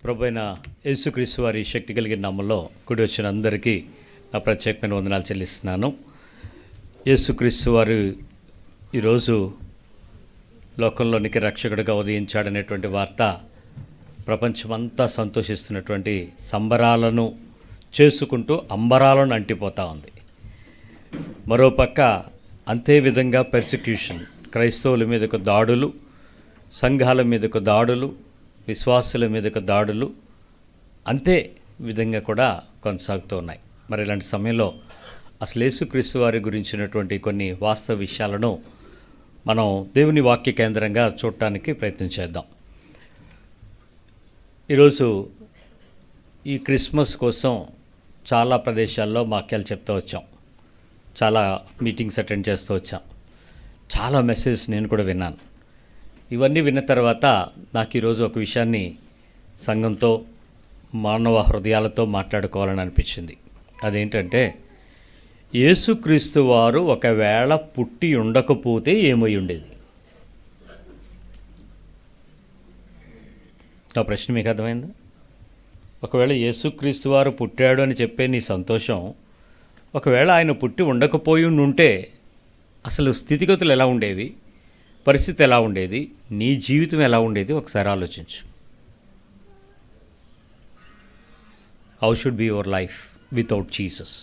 ప్రభువైన యేసుక్రీస్తు వారి శక్తి కలిగిన నామములో కూడి వచ్చిన అందరికీ నా ప్రత్యేకమైన వందనాలు చెల్లిస్తున్నాను. యేసుక్రీస్తు వారు ఈరోజు లోకంలోనికి రక్షకుడిగా ఉదయించాడనేటువంటి వార్త ప్రపంచమంతా సంతోషిస్తున్నటువంటి సంబరాలను చేసుకుంటూ అంబరాలను అంటిపోతూ ఉంది. మరోపక్క అంతే విధంగా పెర్సిక్యూషన్, క్రైస్తవుల మీదకు దాడులు, సంఘాల మీదకు దాడులు, విశ్వాసుల మీదకు దాడులు అంతే విధంగా కూడా కొనసాగుతూ ఉన్నాయి. మరి ఇలాంటి సమయంలో అసలు యేసుక్రీస్తు వారి గురించినటువంటి కొన్ని వాస్తవ విషయాలను మనం దేవుని వాక్య కేంద్రంగా చూడటానికి ప్రయత్నం చేద్దాం. ఈరోజు ఈ క్రిస్మస్ కోసం చాలా ప్రదేశాల్లో వాక్యాలు చెప్తూ వచ్చాం, చాలా మీటింగ్స్ అటెండ్ చేస్తూ వచ్చాం, చాలా మెసేజ్ నేను కూడా విన్నాను. ఇవన్నీ విన్న తర్వాత నాకు ఈరోజు ఒక విషయాన్ని సంఘంతో, మానవ హృదయాలతో మాట్లాడుకోవాలని అనిపించింది. అదేంటంటే, యేసుక్రీస్తు వారు ఒకవేళ పుట్టి ఉండకపోతే ఏమై ఉండేది? ఆ ప్రశ్న మీకు అర్థమైందా? ఒకవేళ యేసుక్రీస్తు వారు పుట్టాడు అని చెప్పే నీ సంతోషం, ఒకవేళ ఆయన పుట్టి ఉండకపోయి ఉంటే అసలు స్థితిగతులు ఎలా ఉండేవి, పరిస్థితి ఎలా ఉండేది, నీ జీవితం ఎలా ఉండేది ఒకసారి ఆలోచించు. How should be your life without Jesus?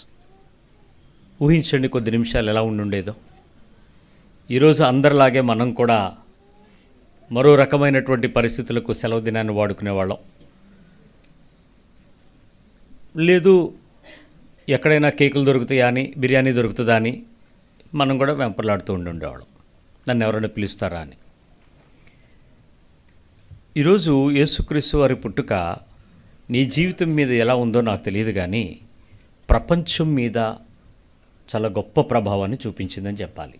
ఊహించండి కొద్ది నిమిషాలు ఎలా ఉండుండేదో. ఈరోజు అందరిలాగే మనం కూడా మరో రకమైనటువంటి పరిస్థితులకు సెలవు దినాన్ని వాడుకునేవాళ్ళం. లేదు ఎక్కడైనా కేకులు దొరుకుతాయా అని, బిర్యానీ దొరుకుతుందా అని మనం కూడా వెంపర్లాడుతూ ఉండేవాళ్ళం, నన్ను ఎవరైనా పిలుస్తారా అని. ఈరోజు యేసుక్రీస్తు వారి పుట్టుక నీ జీవితం మీద ఎలా ఉందో నాకు తెలియదు, కానీ ప్రపంచం మీద చాలా గొప్ప ప్రభావాన్ని చూపించిందని చెప్పాలి.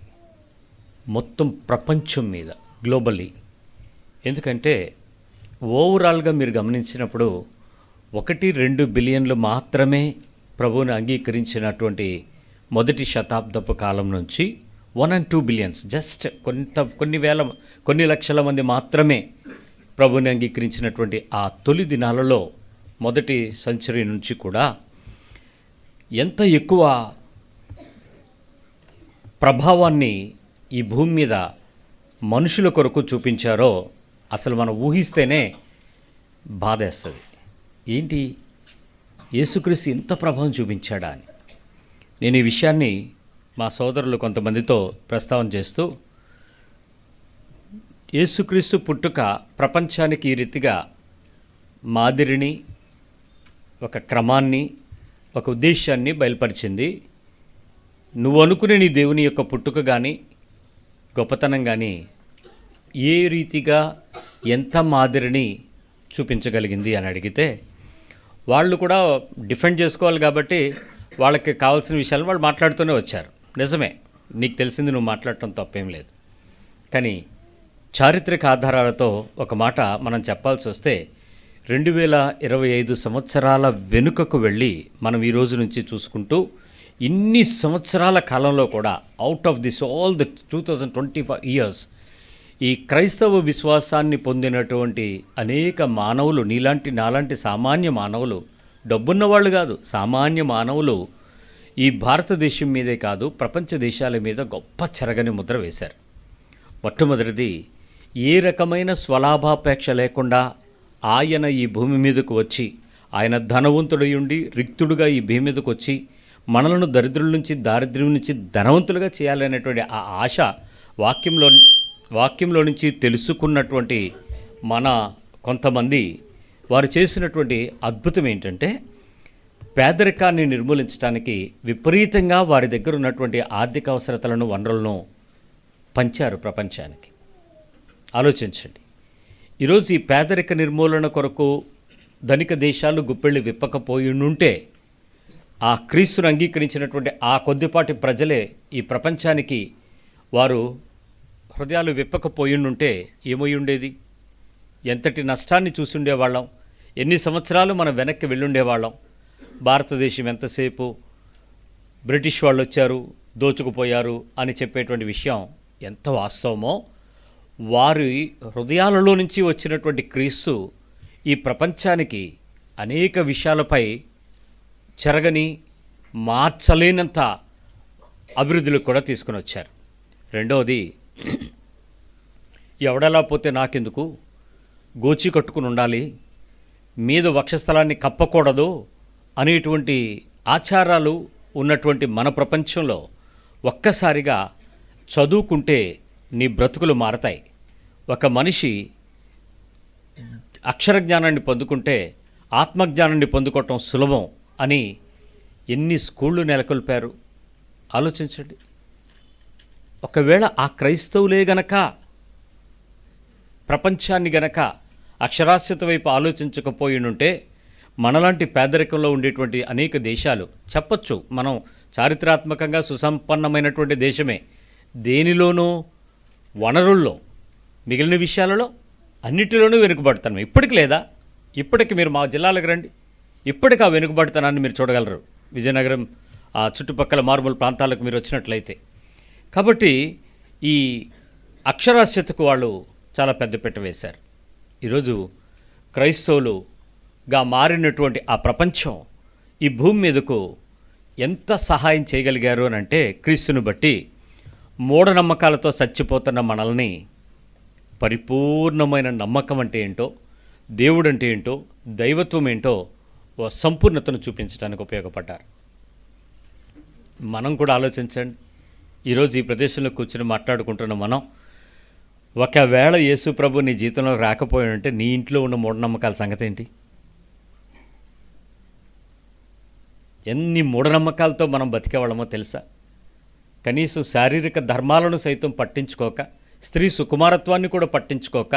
మొత్తం ప్రపంచం మీద, గ్లోబల్లీ. ఎందుకంటే ఓవరాల్గా మీరు గమనించినప్పుడు 1-2 బిలియన్లు మాత్రమే ప్రభువుని అంగీకరించినటువంటి మొదటి శతాబ్దపు కాలం నుంచి 1 and 2 బిలియన్స్, జస్ట్ కొన్ని లక్షల మంది మాత్రమే ప్రభుని అంగీకరించినటువంటి ఆ తొలి దినాలలో, మొదటి సెంచరీ నుంచి కూడా ఎంత ఎక్కువ ప్రభావాన్ని ఈ భూమి మీద మనుషుల కొరకు చూపించారో అసలు మనం ఊహిస్తేనే బాధేస్తుంది. ఏంటి, యేసుక్రీస్తు ఇంత ప్రభావం చూపించాడా అని. నేను ఈ విషయాన్ని మా సోదరులు కొంతమందితో ప్రస్తావన చేస్తూ, యేసుక్రీస్తు పుట్టుక ప్రపంచానికి ఈ రీతిగా మాదిరిని, ఒక క్రమాన్ని, ఒక ఉద్దేశాన్ని బయలుపరిచింది. నువ్వు అనుకునే నీ దేవుని యొక్క పుట్టుక కానీ, గొప్పతనం కానీ ఏ రీతిగా ఎంత మాదిరిని చూపించగలిగింది అని అడిగితే, వాళ్ళు కూడా డిఫెండ్ చేసుకోవాలి కాబట్టి వాళ్ళకి కావాల్సిన విషయాలు వాళ్ళు మాట్లాడుతూనే వచ్చారు. నిజమే, నీకు తెలిసింది నువ్వు మాట్లాడటం తప్పేం లేదు. కానీ చారిత్రక ఆధారాలతో ఒక మాట మనం చెప్పాల్సి వస్తే, 2025 సంవత్సరాల వెనుకకు వెళ్ళి మనం ఈ రోజు నుంచి చూసుకుంటూ, ఇన్ని సంవత్సరాల కాలంలో కూడా out of this all the 2025 years ఈ క్రైస్తవ విశ్వాసాన్ని పొందినటువంటి అనేక మానవులు, నీలాంటి నాలాంటి సామాన్య మానవులు, డబ్బున్న వాళ్ళు కాదు, సామాన్య మానవులు ఈ భారతదేశం మీదే కాదు ప్రపంచ దేశాల మీద గొప్ప చెరగని ముద్ర వేశారు. మొట్టమొదటిది, ఏ రకమైన స్వలాభాపేక్ష లేకుండా ఆయన ఈ భూమి మీదకు వచ్చి, ఆయన ధనవంతుడై ఉండి రిక్తుడుగా ఈ భూమి మీదకు వచ్చి మనలను దరిద్రుల నుంచి, దారిద్ర్యం నుంచి ధనవంతులుగా చేయాలనేటువంటి ఆ ఆశ వాక్యంలో నుంచి తెలుసుకున్నటువంటి మన కొంతమంది వారు చేసినటువంటి అద్భుతం ఏంటంటే, పేదరికాన్ని నిర్మూలించడానికి విపరీతంగా వారి దగ్గర ఉన్నటువంటి ఆర్థిక అవసరతలను, వనరులను పంచారు ప్రపంచానికి. ఆలోచించండి, ఈరోజు ఈ పేదరిక నిర్మూలన కొరకు ధనిక దేశాలు గుప్పెళ్ళు విప్పకపోయి ఉంటే, ఆ క్రీస్తును అంగీకరించినటువంటి ఆ కొద్దిపాటి ప్రజలే ఈ ప్రపంచానికి వారు హృదయాలు విప్పకపోయి ఉంటే ఏమై ఉండేది? ఎంతటి నష్టాన్ని చూసుండేవాళ్ళం, ఎన్ని సంవత్సరాలు మనం వెనక్కి వెళ్ళుండేవాళ్ళం. భారతదేశం ఎంతసేపు బ్రిటిష్ వాళ్ళు వచ్చారు, దోచుకుపోయారు అని చెప్పేటువంటి విషయం ఎంత వాస్తవమో, వారి హృదయాలలో నుంచి వచ్చినటువంటి క్రీస్తు ఈ ప్రపంచానికి అనేక విషయాలపై చెరగని మార్చలేనంత అభివృద్ధులు కూడా తీసుకుని వచ్చారు. రెండవది, ఎవడలా పోతే నాకెందుకు, గోచి కట్టుకుని ఉండాలి, మీద వక్షస్థలాన్ని కప్పకూడదు అనేటువంటి ఆచారాలు ఉన్నటువంటి మన ప్రపంచంలో ఒక్కసారిగా చదువుకుంటే నీ బ్రతుకులు మారతాయి. ఒక మనిషి అక్షర జ్ఞానాన్ని పొందుకుంటే ఆత్మజ్ఞానాన్ని పొందుకోవటం సులభం అని ఎన్ని స్కూళ్ళు నెలకొల్పారు ఆలోచించండి. ఒకవేళ ఆ క్రైస్తవులే గనక ప్రపంచాన్ని గనక అక్షరాస్యత వైపు ఆలోచించకపోయినుంటే మనలాంటి పేదరికంలో ఉండేటువంటి అనేక దేశాలు చెప్పచ్చు మనం చారిత్రాత్మకంగా సుసంపన్నమైనటువంటి దేశమే, దేనిలోనూ వనరుల్లో మిగిలిన విషయాలలో అన్నిటిలోనూ వెనుకబడతాను. ఇప్పటికి లేదా? ఇప్పటికి మీరు మా జిల్లాలకు రండి, ఇప్పటికి ఆ వెనుకబడతనాన్ని మీరు చూడగలరు. విజయనగరం ఆ చుట్టుపక్కల మారుమూల ప్రాంతాలకు మీరు వచ్చినట్లయితే. కాబట్టి ఈ అక్షరాస్యతకు వాళ్ళు చాలా పెద్దపీట వేశారు. ఈరోజు క్రైస్తవులుగా మారినటువంటి ఆ ప్రపంచం ఈ భూమి మీదకు ఎంత సహాయం చేయగలిగారు అని అంటే, క్రీస్తుని బట్టి మూఢనమ్మకాలతో చచ్చిపోతున్న మనల్ని పరిపూర్ణమైన నమ్మకం అంటే ఏంటో, దేవుడు అంటే ఏంటో, దైవత్వం ఏంటో ఓ సంపూర్ణతను చూపించడానికి ఉపయోగపడ్డారు. మనం కూడా ఆలోచించండి. ఈరోజు ఈ ప్రదేశంలో కూర్చొని మాట్లాడుకుంటున్న మనం, ఒకవేళ యేసు ప్రభు నీ జీవితంలో రాకపోయి ఉంటే నీ ఇంట్లో ఉన్న మూఢనమ్మకాల సంగతి ఏంటి? ఎన్ని మూఢనమ్మకాలతో మనం బతికేవాళ్ళమో తెలుసా? కనీసం శారీరక ధర్మాలను సైతం పట్టించుకోక, స్త్రీ సుకుమారత్వాన్ని కూడా పట్టించుకోక,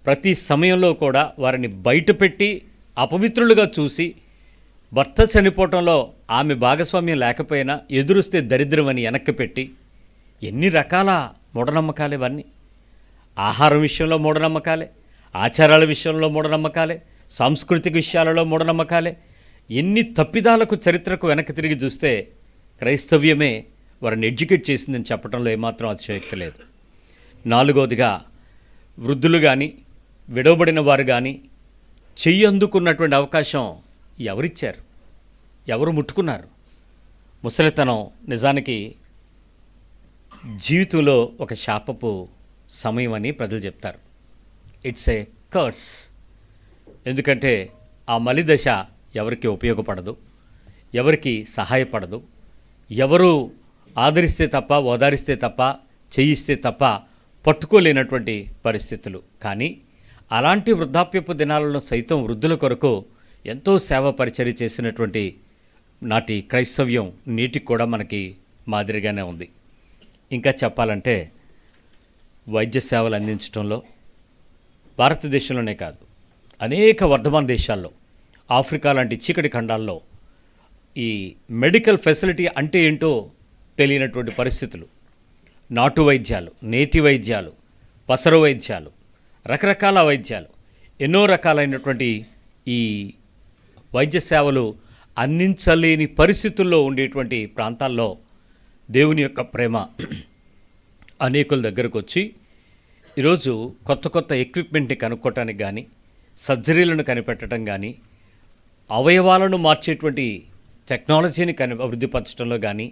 ప్రతి సమయంలో కూడా వారిని బయటపెట్టి అపవిత్రులుగా చూసి, భర్త చనిపోవటంలో ఆమె భాగస్వామ్యం లేకపోయినా ఎదురుస్తే దరిద్రమని వెనక్కి పెట్టి, ఎన్ని రకాల మూఢనమ్మకాలు ఇవన్నీ. ఆహారం విషయంలో మూఢనమ్మకాలే, ఆచారాల విషయంలో మూఢనమ్మకాలే, సాంస్కృతిక విషయాలలో మూఢనమ్మకాలే. ఎన్ని తప్పిదాలకు చరిత్రకు వెనక్కి తిరిగి చూస్తే క్రైస్తవ్యమే వారిని ఎడ్యుకేట్ చేసిందని చెప్పడంలో ఏమాత్రం అతిశయోక్తి లేదు. నాలుగవదిగా, వృద్ధులు కానీ విడవబడిన వారు కానీ చెయ్యి అందుకున్నటువంటి అవకాశం ఎవరిచ్చారు? ఎవరు ముట్టుకున్నారు? ముసలితనం నిజానికి జీవితంలో ఒక శాపపు సమయం అని ప్రజలు చెప్తారు. It's a curse. ఎందుకంటే ఆ మలిదశ ఎవరికి ఉపయోగపడదు, ఎవరికి సహాయపడదు, ఎవరు ఆదరిస్తే తప్ప, ఓదారిస్తే తప్ప, చేయిస్తే తప్ప పట్టుకోలేనటువంటి పరిస్థితులు. కానీ అలాంటి వృద్ధాప్యపు దినాలలో సైతం వృద్ధుల కొరకు ఎంతో సేవ పరిచర్య చేసినటువంటి నాటి క్రైస్తవ్యం నేటికి కూడా మనకి మాదిరిగానే ఉంది. ఇంకా చెప్పాలంటే వైద్య సేవలు అందించడంలో భారతదేశంలోనే కాదు, అనేక వర్ధమాన దేశాల్లో, ఆఫ్రికా లాంటి చీకటి ఖండాల్లో ఈ మెడికల్ ఫెసిలిటీ అంటే ఏంటో తెలియనటువంటి పరిస్థితులు. నాటు వైద్యాలు, నేటి వైద్యాలు, పసరు వైద్యాలు, రకరకాల వైద్యాలు, ఎన్నో రకాలైనటువంటి ఈ వైద్య సేవలు అందించలేని పరిస్థితుల్లో ఉండేటువంటి ప్రాంతాల్లో దేవుని యొక్క ప్రేమ అనేకుల దగ్గరకు వచ్చి ఈరోజు కొత్త కొత్త ఎక్విప్మెంట్ని కనుక్కోవటానికి కానీ, సర్జరీలను కనిపెట్టడం కానీ, అవయవాలను మార్చేటువంటి టెక్నాలజీని అభివృద్ధిపరచడంలో కానీ,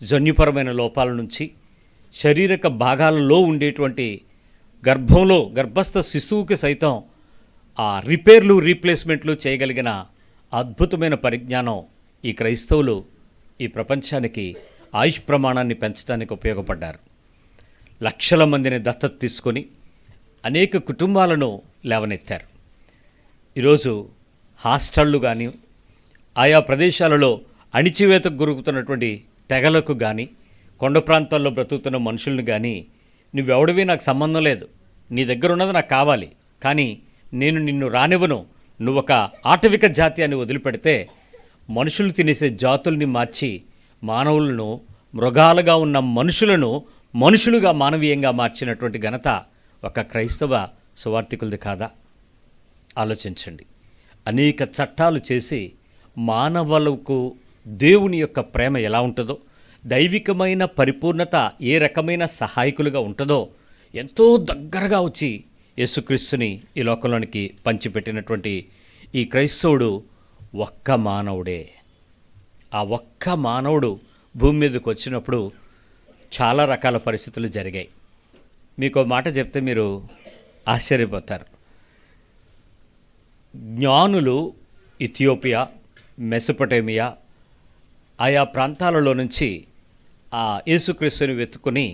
జన్యుపరమైన లోపాల నుంచి శారీరక భాగాలలో ఉండేటువంటి గర్భస్థ శిశువుకి సైతం ఆ రిపేర్లు, రీప్లేస్మెంట్లు చేయగలిగిన అద్భుతమైన పరిజ్ఞానం ఈ క్రైస్తవులు ఈ ప్రపంచానికి ఆయుష్ ప్రమాణాన్ని పెంచడానికి ఉపయోగపడ్డారు. లక్షల మందిని దత్తత తీసుకొని అనేక కుటుంబాలను లేవనెత్తారు. ఈరోజు హాస్టళ్ళు కానీ, ఆయా ప్రదేశాలలో అణిచివేతకు గురుగుతున్నటువంటి తెగలకు కానీ, కొండ ప్రాంతాల్లో బ్రతుకుతున్న మనుషులను కానీ, నువ్వెవడివి నాకు సంబంధం లేదు, నీ దగ్గర ఉన్నది నాకు కావాలి, కానీ నేను నిన్ను రానివ్వను, నువ్వొక ఆటవిక జాతి అని వదిలిపెడితే మనుషులు తినేసే జాతుల్ని మార్చి మానవులను, మృగాలుగా ఉన్న మనుషులను మనుషులుగా మానవీయంగా మార్చినటువంటి ఘనత ఒక క్రైస్తవ సువార్థికులది కాదా? ఆలోచించండి. అనేక చట్టాలు చేసి మానవులకు దేవుని యొక్క ప్రేమ ఎలా ఉంటుందో, దైవికమైన పరిపూర్ణత ఏ రకమైన సహాయకులుగా ఉంటుందో ఎంతో దగ్గరగా వచ్చి యేసుక్రీస్తుని ఈ లోకంలోనికి పంచిపెట్టినటువంటి ఈ క్రైస్తవుడు ఒక్క మానవుడే. ఆ ఒక్క మానవుడు భూమి మీదకి వచ్చినప్పుడు చాలా రకాల పరిస్థితులు జరిగాయి. మీకు మాట చెప్తే మీరు ఆశ్చర్యపోతారు. జ్ఞానులు ఇథియోపియా, మెసొపొటేమియా ఆయా ప్రాంతాలలో నుంచి ఆ యేసుక్రీస్తుని వెతుకుని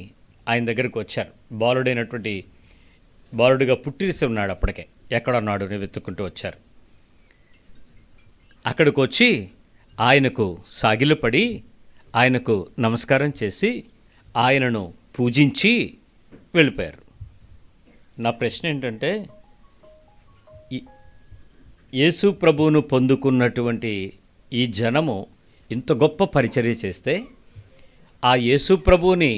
ఆయన దగ్గరికి వచ్చారు. బాలుడిగా పుట్టిసి ఉన్నాడు, అప్పటికే ఎక్కడున్నాడు అని వెతుక్కుంటూ వచ్చారు. అక్కడికి వచ్చి ఆయనకు సాగిలపడి ఆయనకు నమస్కారం చేసి ఆయనను పూజించి వెళ్ళిపోయారు. నా ప్రశ్న ఏంటంటే, యేసు ప్రభువును పొందుకున్నటువంటి ఈ జనము ఇంత గొప్ప పరిచర్య చేస్తే ఆ యేసు ప్రభువుని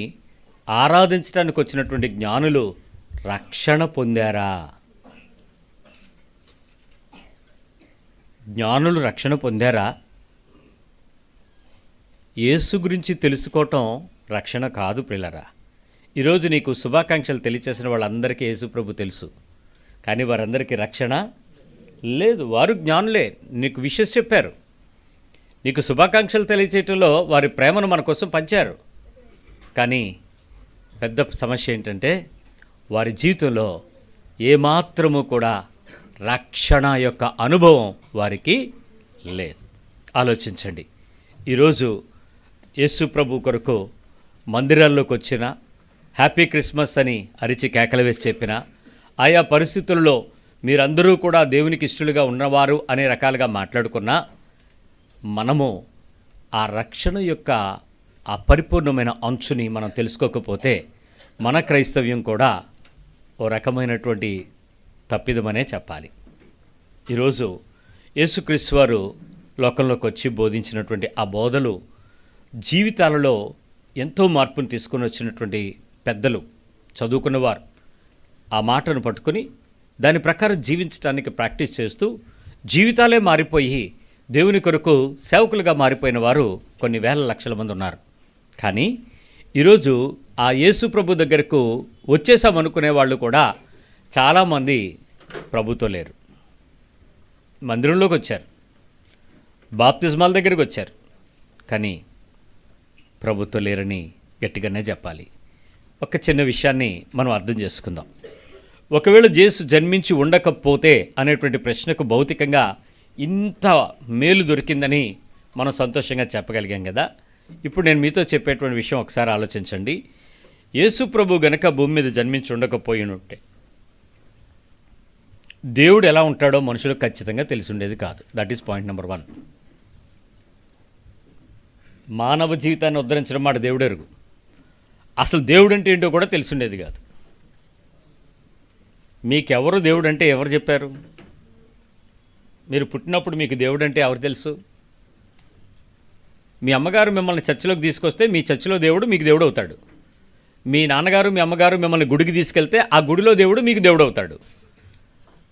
ఆరాధించడానికి వచ్చినటువంటి జ్ఞానులు రక్షణ పొందారా? జ్ఞానులు రక్షణ పొందారా? యేసు గురించి తెలుసుకోవటం రక్షణ కాదు ప్రియులారా. ఈరోజు నీకు శుభాకాంక్షలు తెలియచేసిన వాళ్ళందరికీ యేసు ప్రభు తెలుసు, కానీ వారందరికీ రక్షణ లేదు. వారు జ్ఞానులే, నీకు విషెస్ చెప్పారు, నీకు శుభాకాంక్షలు తెలియచేయటంలో వారి ప్రేమను మన కోసం పంచారు. కానీ పెద్ద సమస్య ఏంటంటే వారి జీవితంలో ఏమాత్రము కూడా రక్షణ యొక్క అనుభవం వారికి లేదు. ఆలోచించండి. ఈరోజు యేసు ప్రభు కొరకు మందిరాల్లోకి వచ్చిన, హ్యాపీ క్రిస్మస్ అని అరిచి కేకలు వేసి చెప్పిన, ఆయా పరిస్థితుల్లో మీరందరూ కూడా దేవునికి ఇష్టలుగా ఉన్నవారు అనే రకాలుగా మాట్లాడుకున్నా, మనము ఆ రక్షణ యొక్క ఆ పరిపూర్ణమైన అంచుని మనం తెలుసుకోకపోతే మన క్రైస్తవ్యం కూడా ఓ రకమైనటువంటి తప్పిదమనే చెప్పాలి. ఈరోజు యేసుక్రీస్తు వారు లోకంలోకి వచ్చి బోధించినటువంటి ఆ బోధలు జీవితాలలో ఎంతో మార్పును తీసుకుని వచ్చినటువంటి పెద్దలు, చదువుకున్నవారు ఆ మాటను పట్టుకుని దాని ప్రకారం జీవించడానికి ప్రాక్టీస్ చేస్తూ జీవితాలే మారిపోయి దేవుని కొరకు సేవకులుగా మారిపోయిన వారు కొన్ని వేల లక్షల మంది ఉన్నారు. కానీ ఈరోజు ఆ యేసు ప్రభు దగ్గరకు వచ్చేసామనుకునే వాళ్ళు కూడా చాలామంది ప్రభుతో లేరు. మందిరంలోకి వచ్చారు, బాప్తిజమాల దగ్గరికి వచ్చారు, కానీ ప్రభుతో లేరని గట్టిగానే చెప్పాలి. ఒక చిన్న విషయాన్ని మనం అర్థం చేసుకుందాం. ఒకవేళ యేసు జన్మించి ఉండకపోతే అనేటువంటి ప్రశ్నకు భౌతికంగా ఇంత మేలు దొరికిందని మనం సంతోషంగా చెప్పగలిగాం కదా. ఇప్పుడు నేను మీతో చెప్పేటువంటి విషయం ఒకసారి ఆలోచించండి. యేసు ప్రభు గనక భూమి మీద జన్మించి ఉండకపోయి ఉంటే దేవుడు ఎలా ఉంటాడో మనుషులకు ఖచ్చితంగా తెలిసి ఉండేది కాదు. That is point number 1. మానవ జీవితాన్ని ఉద్ధరించడం మాట దేవుడు ఎరుగు. అసలు దేవుడు అంటే ఏంటో కూడా తెలిసి ఉండేది కాదు. మీకెవరు దేవుడు అంటే ఎవరు చెప్పారు? మీరు పుట్టినప్పుడు మీకు దేవుడు అంటే ఎవరు తెలుసు? మీ అమ్మగారు మిమ్మల్ని చర్చిలోకి తీసుకొస్తే మీ చర్చిలో దేవుడు మీకు దేవుడు అవుతాడు. మీ నాన్నగారు మీ అమ్మగారు మిమ్మల్ని గుడికి తీసుకెళ్తే ఆ గుడిలో దేవుడు మీకు దేవుడు అవుతాడు.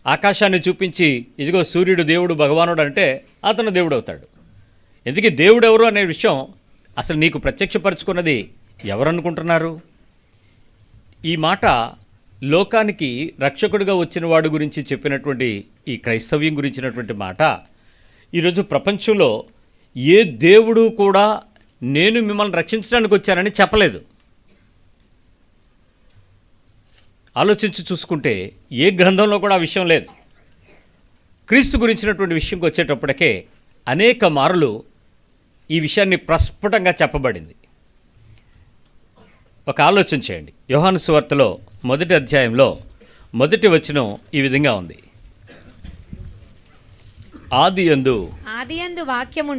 ఆకాశాన్ని చూపించి ఇదిగో సూర్యుడు దేవుడు భగవానుడు అంటే అతను దేవుడు అవుతాడు. ఎందుకు దేవుడు ఎవరు అనే విషయం అసలు నీకు ప్రత్యక్షపరుచుకున్నది ఎవరనుకుంటున్నారు? ఈ మాట లోకానికి రక్షకుడిగా వచ్చిన వాడు గురించి చెప్పినటువంటి ఈ క్రైస్తవ్యం గురించినటువంటి మాట ఈరోజు ప్రపంచంలో ఏ దేవుడు కూడా నేను మిమ్మల్ని రక్షించడానికి వచ్చానని చెప్పలేదు. ఆలోచించి చూసుకుంటే ఏ గ్రంథంలో కూడా ఆ విషయం లేదు. క్రీస్తు గురించినటువంటి విషయంకి వచ్చేటప్పటికే అనేక మారులు ఈ విషయాన్ని ప్రస్ఫుటంగా చెప్పబడింది. ఒక ఆలోచన చేయండి. యోహాను సువార్తలో 1వ అధ్యాయంలో 1వ వచనం ఈ విధంగా ఉంది. ఆదియందు వాక్యము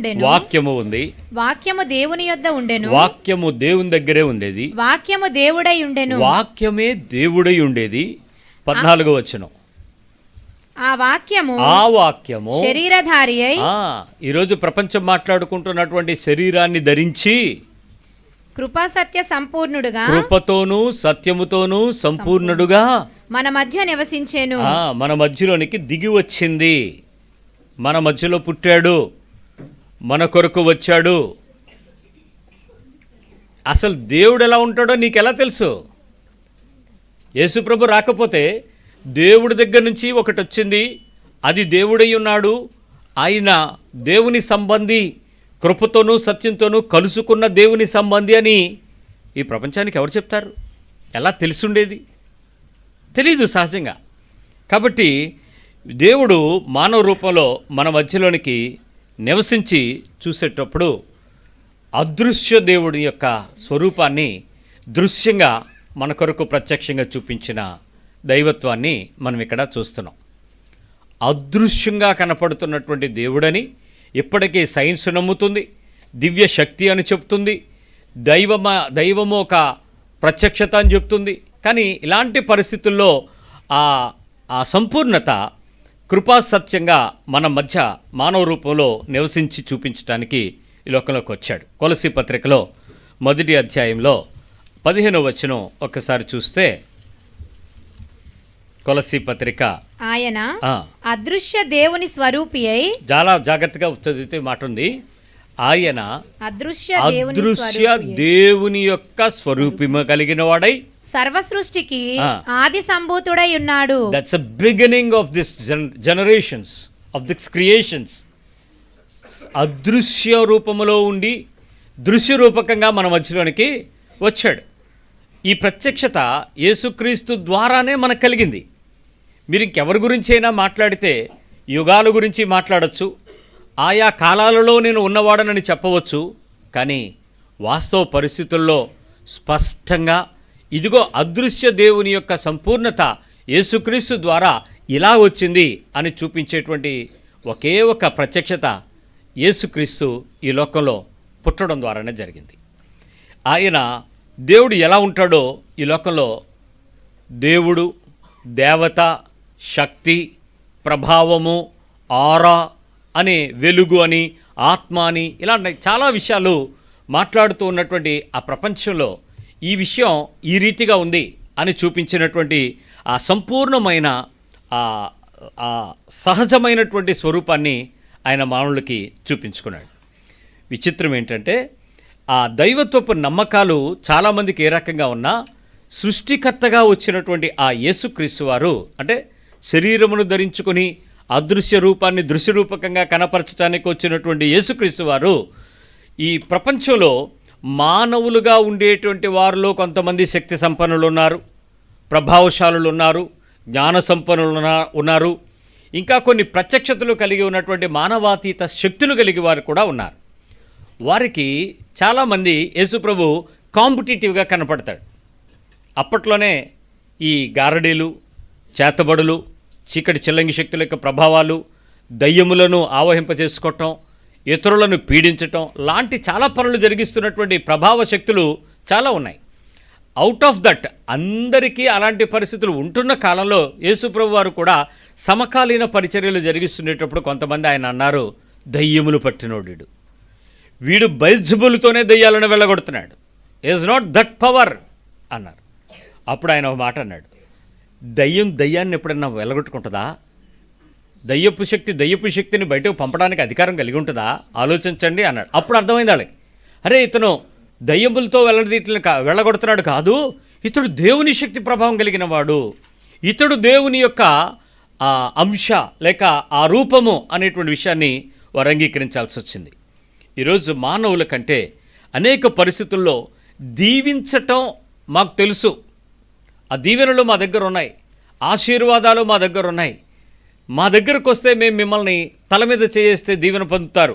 ఉంది, వాక్యము దేవుని యొద్ద ఉండెను, వాక్యము దేవుని దగ్గరే ఉండేది, వాక్యము దేవుడై ఉండెను, వాక్యమే దేవుడై ఉండేది. 14వ వచనం. ఆ వాక్యము శరీరధారి అయి, ఈరోజు ప్రపంచం మాట్లాడుకుంటున్నటువంటి శరీరాన్ని ధరించి కృపా సత్య సంపూర్ణుడుగా, కృపతోనూ సత్యముతోనూ సంపూర్ణుడుగా మన మధ్య నివసించెను. మన మధ్యలోనికి దిగి వచ్చింది. మన మధ్యలో పుట్టాడు, మన కొరకు వచ్చాడు. అసలు దేవుడు ఎలా ఉంటాడో నీకెలా తెలుసు? యేసుప్రభు రాకపోతే దేవుడి దగ్గర నుంచి ఒకటి వచ్చింది, అది దేవుడై ఉన్నాడు, ఆయన దేవుని సంబంధి, కృపతోనూ సత్యంతోనూ కలుసుకున్న దేవుని సంబంధి అని ఈ ప్రపంచానికి ఎవరు చెప్తారు? ఎలా తెలిసుండేది? తెలీదు సహజంగా. కాబట్టి దేవుడు మానవ రూపంలో మన మధ్యలోనికి నివసించి చూసేటప్పుడు అదృశ్య దేవుడి యొక్క స్వరూపాన్ని దృశ్యంగా మన కొరకు ప్రత్యక్షంగా చూపించిన దైవత్వాన్ని మనం ఇక్కడ చూస్తున్నాం. అదృశ్యంగా కనపడుతున్నటువంటి దేవుడని ఇప్పటికీ సైన్స్ నమ్ముతుంది, దివ్య శక్తి అని చెప్తుంది, దైవము ఒక ప్రత్యక్షత అని చెప్తుంది. కానీ ఇలాంటి పరిస్థితుల్లో ఆ సంపూర్ణత కృపాసత్యంగా మన మధ్య మానవ రూపంలో నివసించి చూపించడానికి ఈ లోకంలోకి వచ్చాడు. కొలసీ పత్రికలో 1వ అధ్యాయంలో 15వ వచనం ఒక్కసారి చూస్తే, కొలసీ పత్రిక, ఆయన అదృశ్య దేవుని స్వరూపి అయి, చాలా జాగ్రత్తగా చదివితే మాట ఉంది, ఆయన అదృశ్య దేవుని యొక్క స్వరూపము కలిగిన వాడై సర్వ సృష్టికి ఆది సంభూతుడై ఉన్నాడు. That's a beginning of this generations, of this creations. అదృశ్య రూపములో ఉండి దృశ్య రూపకంగా మన మధ్యలోనికి వచ్చాడు. ఈ ప్రత్యక్షత యేసుక్రీస్తు ద్వారానే మనకు కలిగింది. మీరు ఇంకెవరి గురించి అయినా మాట్లాడితే యుగాల గురించి మాట్లాడచ్చు, ఆయా కాలాలలో నేను ఉన్నవాడనని చెప్పవచ్చు. కానీ వాస్తవ పరిస్థితుల్లో స్పష్టంగా ఇదిగో అదృశ్య దేవుని యొక్క సంపూర్ణత యేసుక్రీస్తు ద్వారా ఇలా వచ్చింది అని చూపించేటువంటి ఒకే ఒక ప్రత్యక్షత యేసుక్రీస్తు ఈ లోకంలో పుట్టడం ద్వారానే జరిగింది. ఆయన దేవుడు ఎలా ఉంటాడో ఈ లోకంలో దేవుడు, దేవత, శక్తి, ప్రభావము, ఆరా అనే వెలుగు అని, ఆత్మ అని, ఇలాంటి చాలా విషయాలు మాట్లాడుతూ ఉన్నటువంటి ఆ ప్రపంచంలో ఈ విషయం ఈ రీతిగా ఉంది అని చూపించినటువంటి ఆ సంపూర్ణమైన ఆ సహజమైనటువంటి స్వరూపాన్ని ఆయన మానవులకి చూపించుకున్నాడు. విచిత్రం ఏంటంటే ఆ దైవత్వపు నమ్మకాలు చాలామందికి ఏ రకంగా ఉన్నా సృష్టికర్తగా వచ్చినటువంటి ఆ యేసుక్రీస్తు వారు, అంటే శరీరమును ధరించుకొని అదృశ్య రూపాన్ని దృశ్యరూపకంగా కనపరచడానికి వచ్చినటువంటి యేసుక్రీస్తు వారు ఈ ప్రపంచంలో మానవులుగా ఉండేటువంటి వారిలో కొంతమంది శక్తి సంపన్నులు ఉన్నారు, ప్రభావశాలులు ఉన్నారు, జ్ఞాన సంపన్నులు ఉన్నారు, ఇంకా కొన్ని ప్రత్యక్షతలు కలిగి ఉన్నటువంటి మానవాతీత శక్తులు కలిగి వారు కూడా ఉన్నారు. వారికి చాలామంది యేసుప్రభు కాంపిటేటివ్గా కనపడతాడు. అప్పట్లోనే ఈ గారడీలు, చేతబడులు, చీకటి చిల్లంగి శక్తుల యొక్క ప్రభావాలు, దయ్యములను ఆవహింపజేసుకోవటం, ఇతరులను పీడించటం లాంటి చాలా పనులు జరిగిస్తున్నటువంటి ప్రభావ శక్తులు చాలా ఉన్నాయి. అవుట్ ఆఫ్ దట్ అందరికీ అలాంటి పరిస్థితులు ఉంటున్న కాలంలో యేసుప్రభు వారు కూడా సమకాలీన పరిచర్యలు జరిగిస్తుండేటప్పుడు కొంతమంది ఆయన అన్నారు, దయ్యములు పట్టినోడు వీడు బెల్జెబూలుతోనే దయ్యాలను వెళ్ళగొడుతున్నాడు, ఈజ్ నాట్ దట్ పవర్ అన్నారు. అప్పుడు ఆయన ఒక మాట అన్నాడు, దయ్యాన్ని ఎప్పుడన్నా వెళ్ళగొట్టుకుంటుందా? దయ్యపు శక్తిని బయటకు పంపడానికి అధికారం కలిగి ఉంటుందా? ఆలోచించండి అన్నాడు. అప్పుడు అర్థమైంది వాళ్ళకి, అరే ఇతను దయ్యములతో వెళ్ళగొడుతున్నాడు కాదు, ఇతడు దేవుని శక్తి ప్రభావం కలిగిన వాడు, ఇతడు దేవుని యొక్క అంశ లేక ఆ రూపము అనేటువంటి విషయాన్ని వారు అంగీకరించాల్సి వచ్చింది. ఈరోజు మానవుల కంటే అనేక పరిస్థితుల్లో దీవించటం మాకు తెలుసు, ఆ దీవెనలు మా దగ్గర ఉన్నాయి, ఆశీర్వాదాలు మా దగ్గర ఉన్నాయి, మా దగ్గరకు వస్తే మేము మిమ్మల్ని తల మీద చేస్తే దీవెన పొందుతారు,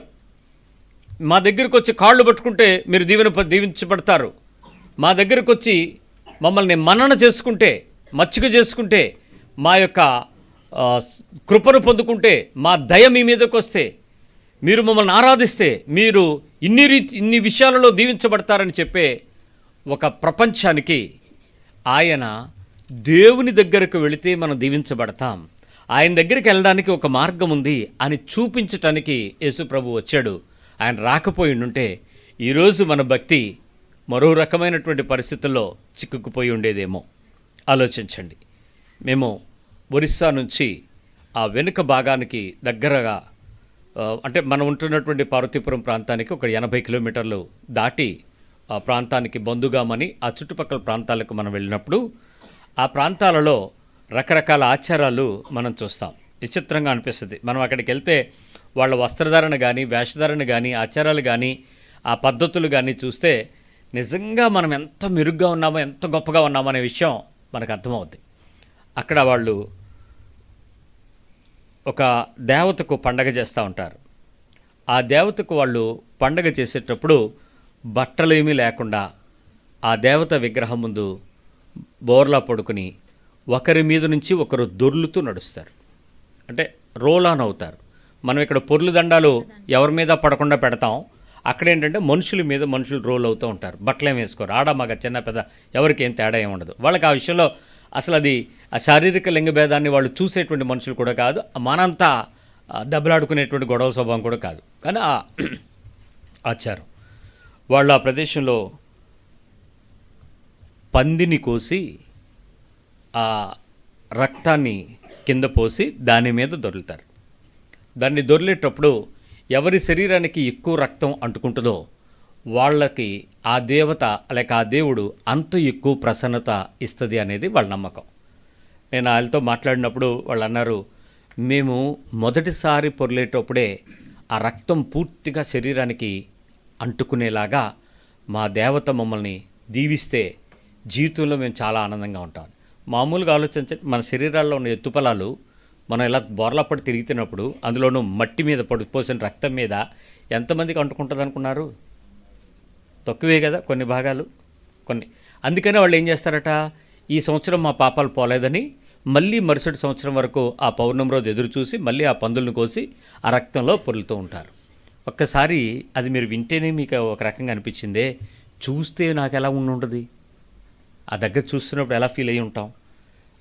మా దగ్గరకు వచ్చి కాళ్ళు పట్టుకుంటే మీరు దీవించబడతారు, మా దగ్గరకు వచ్చి మమ్మల్ని మన్నన చేసుకుంటే, మచ్చిక చేసుకుంటే, మా యొక్క కృపను పొందుకుంటే, మా దయ మీ మీదకి వస్తే, మీరు మమ్మల్ని ఆరాధిస్తే మీరు ఇన్ని విషయాలలో దీవించబడతారని చెప్పే ఒక ప్రపంచానికి ఆయన దేవుని దగ్గరకు వెళితే మనం దీవించబడతాం, ఆయన దగ్గరికి వెళ్ళడానికి ఒక మార్గం ఉంది అని చూపించటానికి యేసుప్రభు వచ్చాడు. ఆయన రాకపోయి ఉంటే ఈరోజు మన భక్తి మరో రకమైనటువంటి పరిస్థితుల్లో చిక్కుకుపోయి ఉండేదేమో. ఆలోచించండి. మేము ఒరిస్సా నుంచి ఆ వెనుక భాగానికి దగ్గరగా, అంటే మనం ఉంటున్నటువంటి పార్వతీపురం ప్రాంతానికి ఒక 80 కిలోమీటర్లు దాటి ఆ ప్రాంతానికి బందుగామని ఆ చుట్టుపక్కల ప్రాంతాలకు మనం వెళ్ళినప్పుడు ఆ ప్రాంతాలలో రకరకాల ఆచారాలు మనం చూస్తాం. విచిత్రంగా అనిపిస్తుంది. మనం అక్కడికి వెళ్తే వాళ్ళ వస్త్రధారణ కానీ, వేషధారణ కానీ, ఆచారాలు కానీ, ఆ పద్ధతులు కానీ చూస్తే నిజంగా మనం ఎంత మెరుగ్గా ఉన్నామో, ఎంత గొప్పగా ఉన్నామో అనే విషయం మనకు అర్థమవుద్ది. అక్కడ వాళ్ళు ఒక దేవతకు పండగ చేస్తూ ఉంటారు. ఆ దేవతకు వాళ్ళు పండగ చేసేటప్పుడు బట్టలేమీ లేకుండా ఆ దేవత విగ్రహం ముందు బోర్లా పడుకుని ఒకరి మీద నుంచి ఒకరు దొర్లుతూ నడుస్తారు. అంటే రోల్ ఆన్ అవుతారు. మనం ఇక్కడ పొర్లు దండాలు ఎవరి మీద పడకుండా పెడతాం. అక్కడ ఏంటంటే మనుషుల మీద మనుషులు రోల్ అవుతూ ఉంటారు. బట్టలేం వేసుకోరు. ఆడ మగ చిన్న పెద్ద ఎవరికి ఏం తేడా ఏమి ఉండదు. వాళ్ళకి ఆ విషయంలో అసలు అది ఆ శారీరక లింగ భేదాన్ని వాళ్ళు చూసేటువంటి మనుషులు కూడా కాదు. మనంతా దెబ్బలాడుకునేటువంటి గొడవ స్వభావం కూడా కాదు. కానీ ఆ ఆచారం వాళ్ళు ఆ ప్రదేశంలో పందిని కోసి ఆ రక్తాన్ని కింద పోసి దాని మీద దొర్లుతారు. దాన్ని దొర్లేటప్పుడు ఎవరి శరీరానికి ఎక్కువ రక్తం అంటుకుంటుందో వాళ్ళకి ఆ దేవత లేక ఆ దేవుడు అంత ఎక్కువ ప్రసన్నత ఇస్తుంది అనేది వాళ్ళ నమ్మకం. నేను వాళ్ళతో మాట్లాడినప్పుడు వాళ్ళు అన్నారు, మేము మొదటిసారి పొర్లేటప్పుడే ఆ రక్తం పూర్తిగా శరీరానికి అంటుకునేలాగా మా దేవత మమ్మల్ని దీవిస్తే జీవితంలో మేము చాలా ఆనందంగా ఉంటాం. మామూలుగా ఆలోచించండి, మన శరీరాల్లో ఉన్న ఎత్తుపలాలు మనం ఇలా బోర్లాపడి తిరుగుతున్నప్పుడు అందులోనూ మట్టి మీద పోసిన రక్తం మీద ఎంతమందికి అంటుకుంటుంది అనుకున్నారు? తక్కువే కదా కొన్ని భాగాలు, కొన్ని. అందుకనే వాళ్ళు ఏం చేస్తారట, ఈ సంవత్సరం మా పాపాలు పోలేదని మళ్ళీ మరుసటి సంవత్సరం వరకు ఆ పౌర్ణమి రోజు ఎదురు చూసి మళ్ళీ ఆ పందులను కోసి ఆ రక్తంలో పొర్లుతూ ఉంటారు. ఒక్కసారి అది మీరు వింటేనే మీకు ఒక రకంగా అనిపించిందే, చూస్తే నాకు ఎలా ఉంటుంది, ఆ దగ్గర చూస్తున్నప్పుడు ఎలా ఫీల్ అయ్యి ఉంటాం.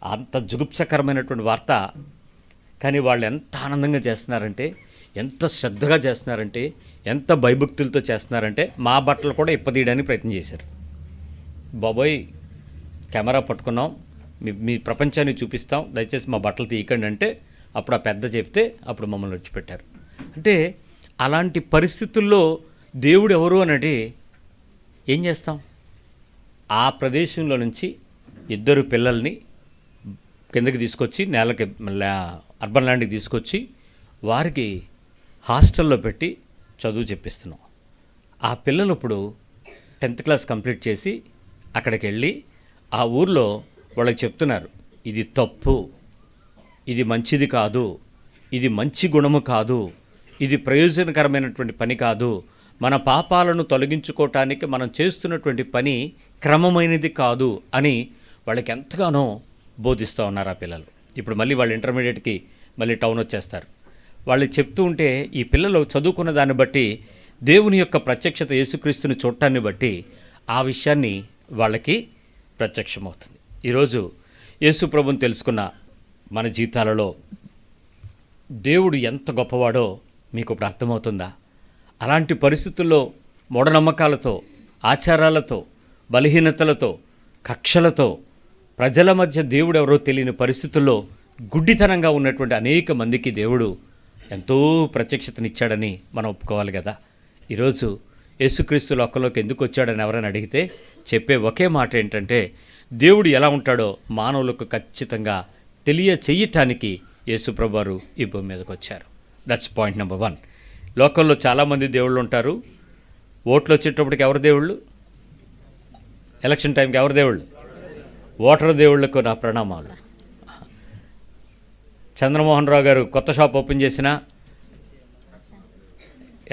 అంత జుగుప్సకరమైనటువంటి వార్త. కానీ వాళ్ళు ఎంత ఆనందంగా చేస్తున్నారంటే, ఎంత శ్రద్ధగా చేస్తున్నారంటే, ఎంత భయభక్తులతో చేస్తున్నారంటే మా బట్టలు కూడా ఇప్పదీయడానికి ప్రయత్నం చేశారు. బాబోయ్ కెమెరా పట్టుకున్నాం, మీ ప్రపంచాన్ని చూపిస్తాం, దయచేసి మా బట్టలు తీయకండి అంటే అప్పుడు ఆ పెద్ద చెప్తే అప్పుడు మమ్మల్ని విడిచిపెట్టారు. అంటే అలాంటి పరిస్థితుల్లో దేవుడు ఎవరు అనేది ఏం చేస్తాం? ఆ ప్రదేశంలో నుంచి ఇద్దరు పిల్లల్ని కిందకి తీసుకొచ్చి నేలకి అర్బన్ ల్యాండ్కి తీసుకొచ్చి వారికి హాస్టల్లో పెట్టి చదువు చెప్పిస్తున్నాం. ఆ పిల్లలు ఇప్పుడు 10th క్లాస్ కంప్లీట్ చేసి అక్కడికి వెళ్ళి ఆ ఊర్లో వాళ్ళకి చెప్తున్నారు, ఇది తప్పు, ఇది మంచిది కాదు, ఇది మంచి గుణము కాదు, ఇది ప్రయోజనకరమైనటువంటి పని కాదు, మన పాపాలను తొలగించుకోవటానికి మనం చేస్తున్నటువంటి పని క్రమమైనది కాదు అని వాళ్ళకి ఎంతగానో బోధిస్తూ ఉన్నారు ఆ పిల్లలు. ఇప్పుడు మళ్ళీ వాళ్ళు ఇంటర్మీడియట్కి మళ్ళీ టౌన్ వచ్చేస్తారు. వాళ్ళు చెప్తూ ఉంటే ఈ పిల్లలు చదువుకున్న దాన్ని బట్టి దేవుని యొక్క ప్రత్యక్షత యేసుక్రీస్తుని చూడటాన్ని బట్టి ఆ విషయాన్ని వాళ్ళకి ప్రత్యక్షమవుతుంది. ఈరోజు యేసు ప్రభువుని తెలుసుకున్న మన జీవితాలలో దేవుడు ఎంత గొప్పవాడో మీకు ఇప్పుడు అర్థమవుతుందా? అలాంటి పరిస్థితుల్లో మూఢనమ్మకాలతో, ఆచారాలతో, బలహీనతలతో, కక్షలతో ప్రజల మధ్య దేవుడు ఎవరో తెలియని పరిస్థితుల్లో గుడ్డితనంగా ఉన్నటువంటి అనేక మందికి దేవుడు ఎంతో ప్రత్యక్షతనిచ్చాడని మనం ఒప్పుకోవాలి కదా. ఈరోజు యేసుక్రీస్తు లోకంలోకి ఎందుకు వచ్చాడని ఎవరైనా అడిగితే చెప్పే ఒకే మాట ఏంటంటే, దేవుడు ఎలా ఉంటాడో మానవులకు ఖచ్చితంగా తెలియచేయటానికి యేసుప్రభు వారు ఈ భూమి మీదకి వచ్చారు. That's point number 1. లోకంలో చాలామంది దేవుళ్ళు ఉంటారు. ఓట్లు వచ్చేటప్పటికి ఎవరు దేవుళ్ళు? ఎలక్షన్ టైంకి ఎవరు దేవుళ్ళు? ఓటర్ దేవుళ్లకు నా ప్రణామాలు. చంద్రమోహన్ రావు గారు కొత్త షాప్ ఓపెన్ చేసినా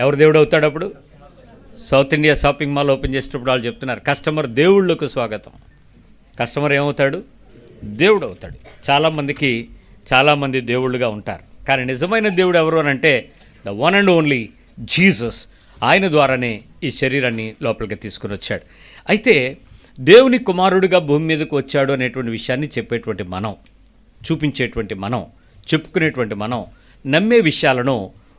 ఎవరు దేవుడు అవుతాడు? అప్పుడు south India shopping mall open చేసేటప్పుడు వాళ్ళు చెప్తున్నారు, కస్టమర్ దేవుళ్ళకు స్వాగతం. కస్టమర్ ఏమవుతాడు? దేవుడు అవుతాడు. చాలామంది దేవుళ్ళుగా ఉంటారు. కానీ నిజమైన దేవుడు ఎవరు అని అంటే the one and only Jesus. ఆయన ద్వారానే ఈ శరీరాన్ని లోపలికి తీసుకుని వచ్చాడు. అయితే దేవుని కుమారుడిగా భూమి మీదకు వచ్చాడు అనేటువంటి విషయాన్ని చెప్పేటువంటి మనం, చూపించేటువంటి మనం, చెప్పుకునేటువంటి మనం, నమ్మే విషయాలను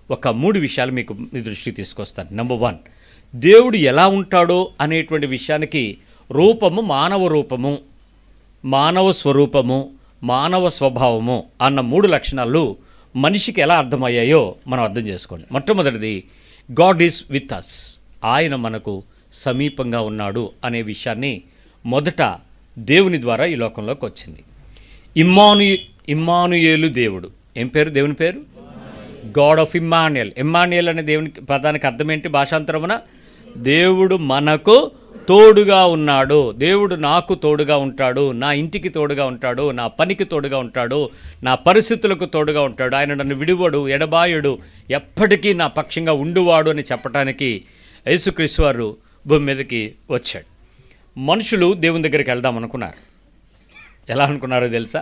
ఒక 3 విషయాలు మీకు మీ దృష్టికి తీసుకొస్తాను. నెంబర్ 1, దేవుడు ఎలా ఉంటాడో అనేటువంటి విషయానికి రూపము, మానవ రూపము, మానవ స్వరూపము, మానవ స్వభావము అన్న 3 లక్షణాలు మనిషికి ఎలా అర్థమయ్యాయో మనం అర్థం చేసుకోండి. మొట్టమొదటిది, గాడ్ ఈజ్ విత్ అస్. ఆయన మనకు సమీపంగా ఉన్నాడు అనే విషయాన్ని మొదట దేవుని ద్వారా ఈ లోకంలోకి వచ్చింది. ఇమ్మానుయేలు దేవుడు. ఏం పేరు దేవుని పేరు? God of Immanuel. ఇమ్మాన్యుయల్ అనే దేవుని పదానికి అర్థం ఏంటి? భాషాంతరమున దేవుడు మనకు తోడుగా ఉన్నాడు. దేవుడు నాకు తోడుగా ఉంటాడు, నా ఇంటికి తోడుగా ఉంటాడు, నా పనికి తోడుగా ఉంటాడు, నా పరిస్థితులకు తోడుగా ఉంటాడు. ఆయన నన్ను విడువడు, ఎడబాయుడు, ఎప్పటికీ నా పక్షంగా ఉండువాడు అని చెప్పడానికి యేసుక్రీస్తు వారు భూమి మీదకి వచ్చాడు. మనుషులు దేవుని దగ్గరికి వెళ్దాం అనుకున్నారు. ఎలా అనుకున్నారో తెలుసా?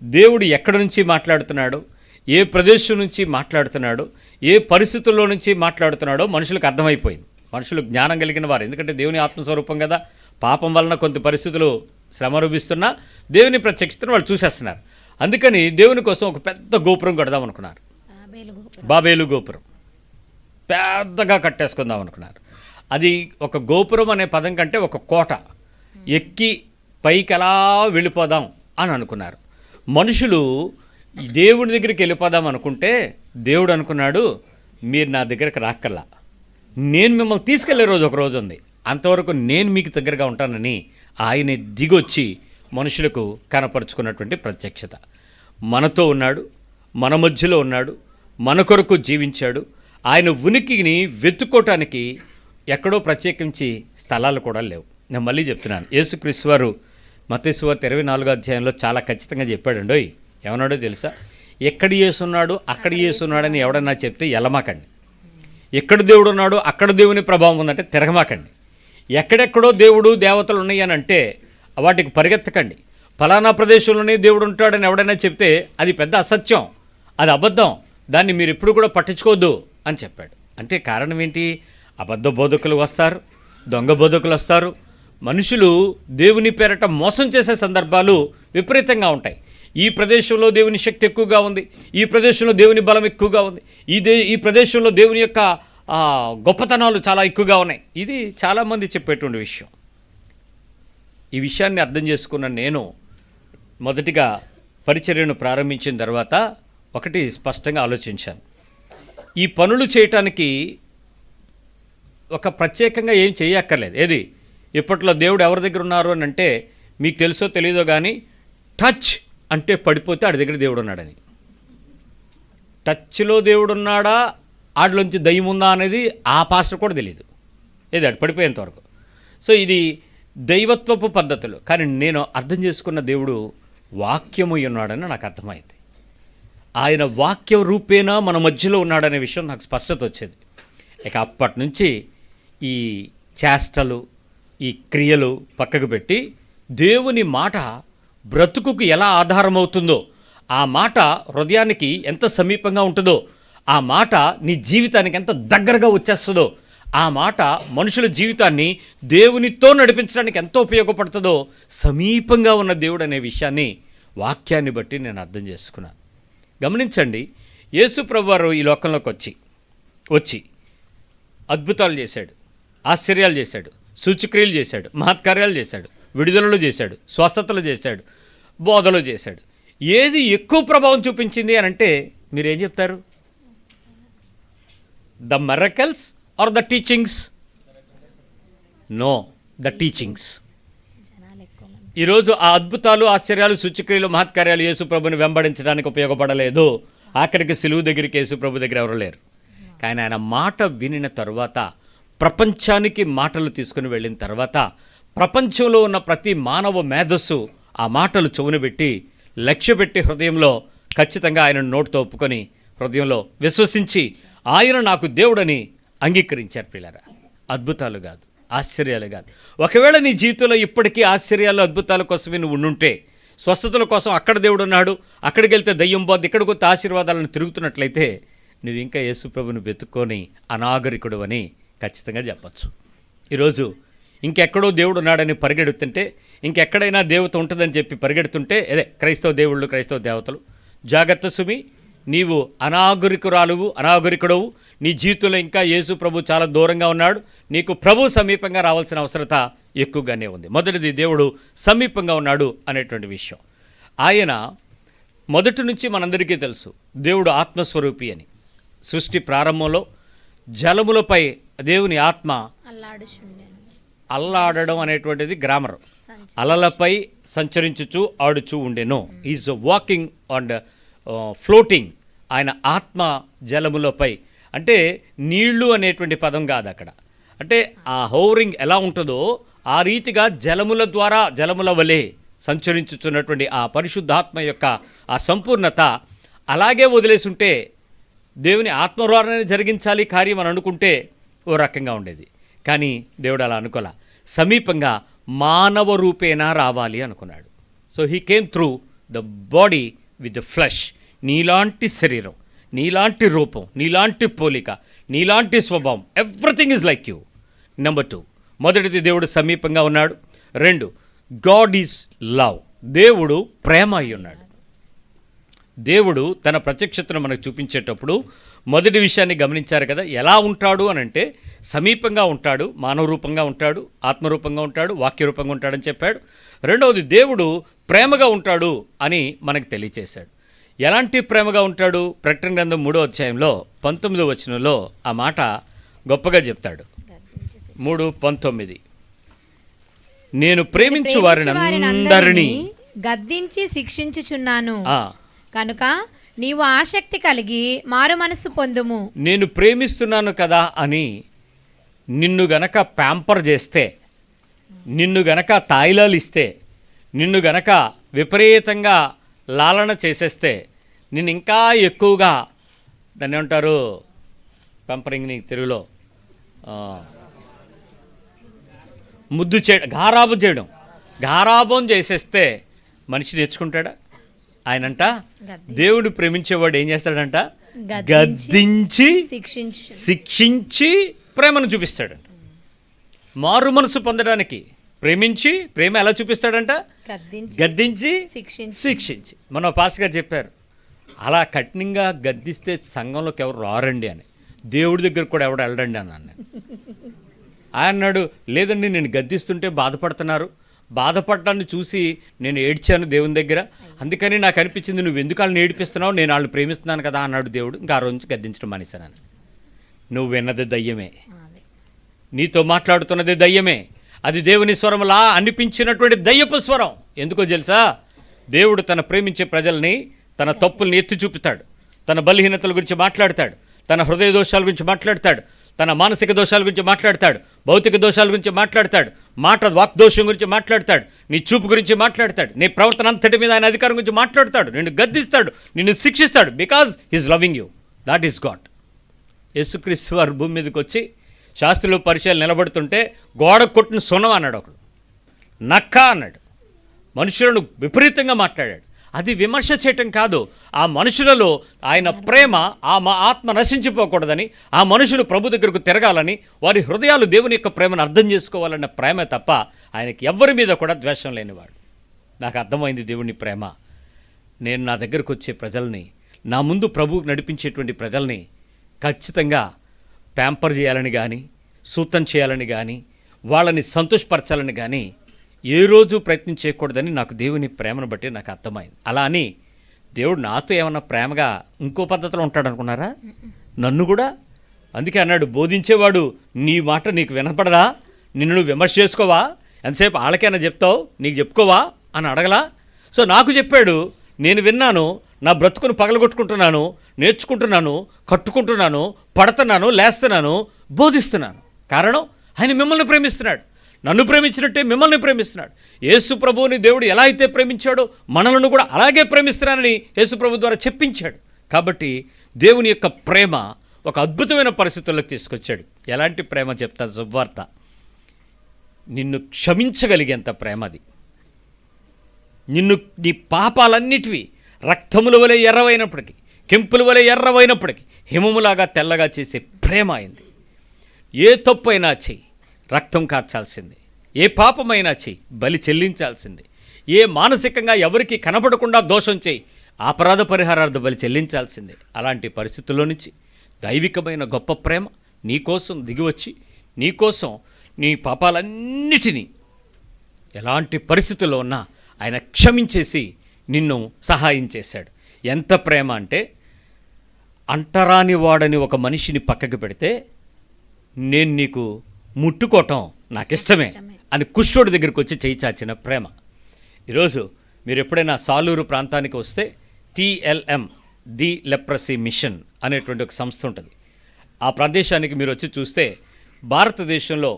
దేవుడు ఎక్కడి నుంచి మాట్లాడుతున్నాడు, ఏ ప్రదేశం నుంచి మాట్లాడుతున్నాడు, ఏ పరిస్థితుల్లో నుంచి మాట్లాడుతున్నాడో మనుషులకు అర్థమైపోయింది. మనుషులు జ్ఞానం కలిగిన వారు, ఎందుకంటే దేవుని ఆత్మస్వరూపం కదా. పాపం వలన కొంత పరిస్థితులు శ్రమ అనుభవిస్తున్నా దేవుని ప్రత్యక్షతను వాళ్ళు చూసేస్తున్నారు. అందుకని దేవుని కోసం ఒక పెద్ద గోపురం కడదాం అనుకున్నారు. బాబేలు గోపురం పెద్దగా కట్టేసుకుందాం అనుకున్నారు. అది ఒక గోపురం అనే పదం కంటే ఒక కోట, ఎక్కి పైకి ఎలా వెళ్ళిపోదాం అని అనుకున్నారు. మనుషులు దేవుడి దగ్గరికి వెళ్ళిపోదాం అనుకుంటే దేవుడు అనుకున్నాడు, మీరు నా దగ్గరికి రాక్కల్లా, నేను మిమ్మల్ని తీసుకెళ్లే రోజు ఒక రోజు ఉంది, అంతవరకు నేను మీకు దగ్గరగా ఉంటానని ఆయన దిగొచ్చి మనుషులకు కనపరుచుకున్నటువంటి ప్రత్యక్షత. మనతో ఉన్నాడు, మన మధ్యలో ఉన్నాడు, మన కొరకు జీవించాడు. ఆయన ఉనికిని వెతుక్కోవటానికి ఎక్కడో ప్రత్యేకించి స్థలాలు కూడా లేవు. నేను మళ్ళీ చెప్తున్నాను, యేసుక్రీస్తు వారు మత్తయి సువార్త 24వ అధ్యాయంలో చాలా ఖచ్చితంగా చెప్పాడండోయ్. ఏమన్నాడో తెలుసా? ఎక్కడ యేసున్నాడు అక్కడ యేసున్నాడని ఎవడన్నా చెప్తే ఎలమాకండి. ఎక్కడ దేవుడు ఉన్నాడు అక్కడ దేవుని ప్రభావం ఉందంటే తిరగమాకండి. ఎక్కడెక్కడో దేవుడు దేవతలు ఉన్నాయి అని అంటే వాటికి పరిగెత్తకండి. ఫలానా ప్రదేశంలోనే దేవుడు ఉంటాడని ఎవడైనా చెప్తే అది పెద్ద అసత్యం, అది అబద్ధం, దాన్ని మీరు ఎప్పుడు కూడా పట్టించుకోవద్దు అని చెప్పాడు. అంటే కారణం ఏంటి? అబద్ధ బోధకులు వస్తారు, దొంగ బోధకులు వస్తారు. మనుషులు దేవుని పేరట మోసం చేసే సందర్భాలు విపరీతంగా ఉంటాయి. ఈ ప్రదేశంలో దేవుని శక్తి ఎక్కువగా ఉంది, ఈ ప్రదేశంలో దేవుని బలం ఎక్కువగా ఉంది, ఈ ప్రదేశంలో దేవుని యొక్క గొప్పతనాలు చాలా ఎక్కువగా ఉన్నాయి. ఇది చాలామంది చెప్పేటువంటి విషయం. ఈ విషయాన్ని అర్థం చేసుకున్న నేను మొదటిగా పరిచర్యను ప్రారంభించిన తర్వాత ఒకటి స్పష్టంగా ఆలోచించాను. ఈ పనులు చేయటానికి ఒక ప్రత్యేకంగా ఏం చేయక్కర్లేదు. ఏది ఇప్పట్లో దేవుడు ఎవరి దగ్గర ఉన్నారు అని అంటే మీకు తెలుసో తెలీదో కానీ టచ్ అంటే పడిపోతే ఆడి దగ్గర దేవుడు ఉన్నాడని. టచ్లో దేవుడు ఉన్నాడా, ఆడిలోంచి దయ్యం ఉందా అనేది ఆ పాస్టర్ కూడా తెలియదు, ఏది ఆడు పడిపోయేంతవరకు. సో ఇది దైవత్వపు పద్ధతులు. కానీ నేను అర్థం చేసుకున్న దేవుడు వాక్యము ఉన్నాడని నాకు అర్థమైంది. ఆయన వాక్యం రూపేణా మన మధ్యలో ఉన్నాడనే విషయం నాకు స్పష్టత వచ్చేది. ఇక అప్పటి నుంచి ఈ చేష్టలు, ఈ క్రియలు పక్కకు పెట్టి దేవుని మాట బ్రతుకుకు ఎలా ఆధారమవుతుందో, ఆ మాట హృదయానికి ఎంత సమీపంగా ఉంటుందో, ఆ మాట నీ జీవితానికి ఎంత దగ్గరగా వచ్చేస్తుందో, ఆ మాట మనుషుల జీవితాన్ని దేవునితో నడిపించడానికి ఎంతో ఉపయోగపడుతుందో, సమీపంగా ఉన్న దేవుడు అనే విషయాన్ని వాక్యాన్ని బట్టి నేను అర్థం చేసుకున్నాను. గమనించండి, యేసు ప్రభువారు ఈ లోకంలోకి వచ్చి అద్భుతాలు చేశాడు, ఆశ్చర్యాలు చేశాడు, సూచక్రియలు చేశాడు, మహత్కార్యాలు చేశాడు, విడుదలలు చేశాడు, స్వస్థతలు చేశాడు, బోధలు చేశాడు. ఏది ఎక్కువ ప్రభావం చూపించింది అని అంటే మీరేం చెప్తారు? The miracles are the teachings? No, the teachings. ఈరోజు ఆ అద్భుతాలు, ఆశ్చర్యాలు, సూచక్రియలు, మహత్కార్యాలు యేసు ప్రభుని వెంబడించడానికి ఉపయోగపడలేదు. ఆఖరికి సిలువు దగ్గరికి యేసు ప్రభు దగ్గర ఎవరు లేరు. కానీ ఆయన మాట వినిన తర్వాత, ప్రపంచానికి మాటలు తీసుకుని వెళ్ళిన తర్వాత, ప్రపంచంలో ఉన్న ప్రతి మానవ మేధస్సు ఆ మాటలు చెవునబెట్టి, లక్ష్యపెట్టి హృదయంలో ఖచ్చితంగా ఆయనను నోటితో ఒప్పుకొని హృదయంలో విశ్వసించి ఆయన నాకు దేవుడని అంగీకరించారు. పిల్లరా, అద్భుతాలు కాదు, ఆశ్చర్యాలు కాదు. ఒకవేళ నీ జీవితంలో ఇప్పటికీ ఆశ్చర్యాలు, అద్భుతాల కోసమే నువ్వు ఉండుంటే, స్వస్థతల కోసం అక్కడ దేవుడు ఉన్నాడు, అక్కడికి వెళ్తే దయ్యం పోద్ది, ఇక్కడికి వస్తే ఆశీర్వాదాలను తిరుగుతున్నట్లయితే నువ్వు ఇంకా యేసు ప్రభుని వెతుక్కొని అనాగరికుడు అని ఖచ్చితంగా చెప్పచ్చు. ఈరోజు ఇంకెక్కడో దేవుడు ఉన్నాడని పరిగెడుతుంటే, ఇంకెక్కడైనా దేవత ఉంటుందని చెప్పి పరిగెడుతుంటే, అదే క్రైస్తవ దేవుళ్ళు, క్రైస్తవ దేవతలు, జాగ్రత్త సుమి, నీవు అనాగరికుడవు. నీ జీవితంలో ఇంకా యేసు ప్రభు చాలా దూరంగా ఉన్నాడు. నీకు ప్రభు సమీపంగా రావాల్సిన అవసరత ఎక్కువగానే ఉంది. మొదటిది, దేవుడు సమీపంగా ఉన్నాడు అనేటువంటి విషయం. ఆయన మొదటి నుంచి మనందరికీ తెలుసు, దేవుడు ఆత్మస్వరూపి అని. సృష్టి ప్రారంభంలో జలములపై దేవుని ఆత్మ అల్లాడడం అనేటువంటిది గ్రామర్. అలలపై సంచరించుచు ఆడుచూ ఉండెను. Is walking on floating. ఆయన ఆత్మ జలములపై, అంటే నీళ్లు అనేటువంటి పదం కాదు అక్కడ. అంటే ఆ హోవరింగ్ ఎలా ఉంటుందో ఆ రీతిగా జలముల ద్వారా, జలముల వలె సంచరించుచున్నటువంటి ఆ పరిశుద్ధాత్మ యొక్క ఆ సంపూర్ణత అలాగే వదిలేసి ఉంటే, దేవుని ఆత్మ ద్వారానే జరిగించాలి కార్యం అని అనుకుంటే ఓ రకంగా ఉండేది. కానీ దేవుడు అలా అనుకోలే. సమీపంగా మానవ రూపేణా రావాలి అనుకున్నాడు. So he came through the body with the flesh. నీలాంటి శరీరం, నీలాంటి రూపం, నీలాంటి పోలిక, నీలాంటి స్వభావం, everything is like you. Number 2, మొదటిది దేవుడు సమీపంగా ఉన్నాడు. 2, గాడ్ ఈజ్ లవ్. దేవుడు ప్రేమ అయి ఉన్నాడు. దేవుడు తన ప్రత్యక్షతను మనకు చూపించేటప్పుడు మొదటి విషయాన్ని గమనించారు కదా, ఎలా ఉంటాడు అని అంటే సమీపంగా ఉంటాడు, మానవ రూపంగా ఉంటాడు, ఆత్మరూపంగా ఉంటాడు, వాక్య రూపంగా ఉంటాడని చెప్పాడు. రెండవది దేవుడు ప్రేమగా ఉంటాడు అని మనకు తెలియచేశాడు. ఎలాంటి ప్రేమగా ఉంటాడు? ప్రకటన గ్రంథం 3వ అధ్యాయంలో 19వ వచనంలో ఆ మాట గొప్పగా చెప్తాడు. 3:19, నేను ప్రేమించు వారిని అందరినీ గద్దించి శిక్షించుచున్నాను, కనుక నీవు ఆసక్తి కలిగి మారు మనసు పొందుము. నేను ప్రేమిస్తున్నాను కదా అని నిన్ను గనక ప్యాంపర్ చేస్తే, నిన్ను గనక తాయిలాలు ఇస్తే, నిన్ను గనక విపరీతంగా లాలన చేసేస్తే, నిన్ను ఇంకా ఎక్కువగా దాన్ని ఏమంటారు, పెంపరింగ్ని తెలుగులో ముద్దు చేయడం, గారాబం చేసేస్తే మనిషి నేర్చుకుంటాడా? ఆయనంట దేవుడు ప్రేమించేవాడు ఏం చేస్తాడంట? గద్దించి శిక్షించి ప్రేమను చూపిస్తాడంట. మారు మనసు పొందడానికి ప్రేమించి, ప్రేమ ఎలా చూపిస్తాడంట? గద్దించి శిక్షించి. మన పాస్టర్ గారు చెప్పారు, అలా కఠినంగా గద్దిస్తే సంఘంలోకి ఎవరు రారండి అని, దేవుడి దగ్గర కూడా ఎవడు వెళ్ళండి అన్నాను. ఆయన అన్నాడు, లేదండి నేను గద్దిస్తుంటే బాధపడుతున్నారు, బాధపడటాన్ని చూసి నేను ఏడ్చాను దేవుని దగ్గర, అందుకని నాకు అనిపించింది నువ్వు ఎందుకు వాళ్ళని ఏడిపిస్తున్నావు, నేను వాళ్ళని ప్రేమిస్తున్నాను కదా అన్నాడు దేవుడు. ఇంకా ఆ రోజు నుంచి గద్దించడం మానేశాను. నువ్వు విన్నది దయ్యమే, నీతో మాట్లాడుతున్నది దయ్యమే, అది దేవుని స్వరంలా అనిపించినటువంటి దయ్యపు స్వరం. ఎందుకో తెలుసా? దేవుడు తన ప్రేమించే ప్రజల్ని తన తప్పుల్ని ఎత్తి చూపుతాడు, తన బలహీనతల గురించి మాట్లాడతాడు, తన హృదయ దోషాల గురించి మాట్లాడతాడు, తన మానసిక దోషాల గురించి మాట్లాడతాడు, భౌతిక దోషాల గురించి మాట్లాడతాడు, వాక్దోషం గురించి మాట్లాడతాడు, నీ చూపు గురించి మాట్లాడతాడు, నీ ప్రవర్తన అంతటి మీద ఆయన అధికారం గురించి మాట్లాడతాడు, నిన్ను గద్దిస్తాడు, నిన్ను శిక్షిస్తాడు. Because he's loving you. That is God. యేసుక్రీస్తు వారు భూమి మీదకి వచ్చి శాస్త్రులు పరిచయాలు నిలబడుతుంటే గోడ కొట్టిన సున్నం అన్నాడు ఒకడు, నక్క అన్నాడు, మనుషులను విపరీతంగా మాట్లాడాడు. అది విమర్శ చేయటం కాదు, ఆ మనుషులలో ఆయన ప్రేమ, ఆ ఆత్మ నశించిపోకూడదని, ఆ మనుషులు ప్రభు దగ్గరకు తిరగాలని, వారి హృదయాలు దేవుని యొక్క ప్రేమను అర్థం చేసుకోవాలన్న ప్రేమే తప్ప ఆయనకి ఎవ్వరి మీద కూడా ద్వేషం లేనివాడు. నాకు అర్థమైంది దేవుని ప్రేమ. నేను నా దగ్గరకు వచ్చే ప్రజల్ని, నా ముందు ప్రభువుకు నడిపించేటువంటి ప్రజల్ని ఖచ్చితంగా ప్యాంపర్ చేయాలని కానీ, సూతం చేయాలని కానీ, వాళ్ళని సంతోషపరచాలని కానీ ఏ రోజు ప్రయత్నం చేయకూడదని నాకు దేవుని ప్రేమను బట్టి నాకు అర్థమైంది. అలా అని దేవుడు నాతో ఏమన్నా ప్రేమగా ఇంకో పద్ధతిలో ఉంటాడు అనుకున్నారా? నన్ను కూడా అందుకే అన్నాడు, బోధించేవాడు నీ మాట నీకు వినపడదా? నిన్ను నువ్వు విమర్శ చేసుకోవా? ఎంతసేపు వాళ్ళకైనా చెప్తావు, నీకు చెప్పుకోవా అని అడగలా? సో నాకు చెప్పాడు, నేను విన్నాను, నా బ్రతుకును పగలగొట్టుకుంటున్నాను, నేర్చుకుంటున్నాను, కట్టుకుంటున్నాను, పడుతున్నాను, లేస్తున్నాను, బోధిస్తున్నాను. కారణం ఆయన మిమ్మల్ని ప్రేమిస్తున్నాడు, నన్ను ప్రేమించినట్టే మిమ్మల్ని ప్రేమిస్తున్నాడు. యేసు ప్రభువుని దేవుడు ఎలా అయితే ప్రేమించాడో మనలను కూడా అలాగే ప్రేమిస్తున్నానని యేసు ప్రభు ద్వారా చెప్పించాడు. కాబట్టి దేవుని యొక్క ప్రేమ ఒక అద్భుతమైన పరిస్థితుల్లోకి తీసుకొచ్చాడు. ఎలాంటి ప్రేమ చెప్తాను శుభవార్త. నిన్ను క్షమించగలిగేంత ప్రేమ అది. నిన్ను నీ పాపాలన్నిటివి రక్తముల వలె ఎర్రవైనప్పటికీ, కెంపుల వలె ఎర్రవైనప్పటికీ హిమములాగా తెల్లగా చేసే ప్రేమ అయింది. ఏ తప్పైనా చెయ్యి, రక్తం కార్చాల్సింది. ఏ పాపమైనా చెయ్యి, బలి చెల్లించాల్సింది. ఏ మానసికంగా ఎవరికి కనపడకుండా దోషం చేయి, అపరాధ పరిహారార్థ బలి చెల్లించాల్సిందే. అలాంటి పరిస్థితుల్లో నుంచి దైవికమైన గొప్ప ప్రేమ నీకోసం దిగివచ్చి, నీకోసం నీ పాపాలన్నిటినీ ఎలాంటి పరిస్థితుల్లో ఉన్నా ఆయన క్షమించేసి నిన్ను సహాయం చేశాడు. ఎంత ప్రేమ అంటే, అంటరాని వాడని ఒక మనిషిని పక్కకు పెడితే నేను నీకు ముట్టుకోవటం నాకు ఇష్టమే అని కుష్ఠోడి దగ్గరికి వచ్చి చేయి చాచిన ప్రేమ. ఈరోజు మీరు ఎప్పుడైనా సాలూరు ప్రాంతానికి వస్తే TLM ది లెప్రసీ మిషన్ అనేటువంటి ఒక సంస్థ ఉంటుంది. ఆ ప్రదేశానికి మీరు వచ్చి చూస్తే భారతదేశంలో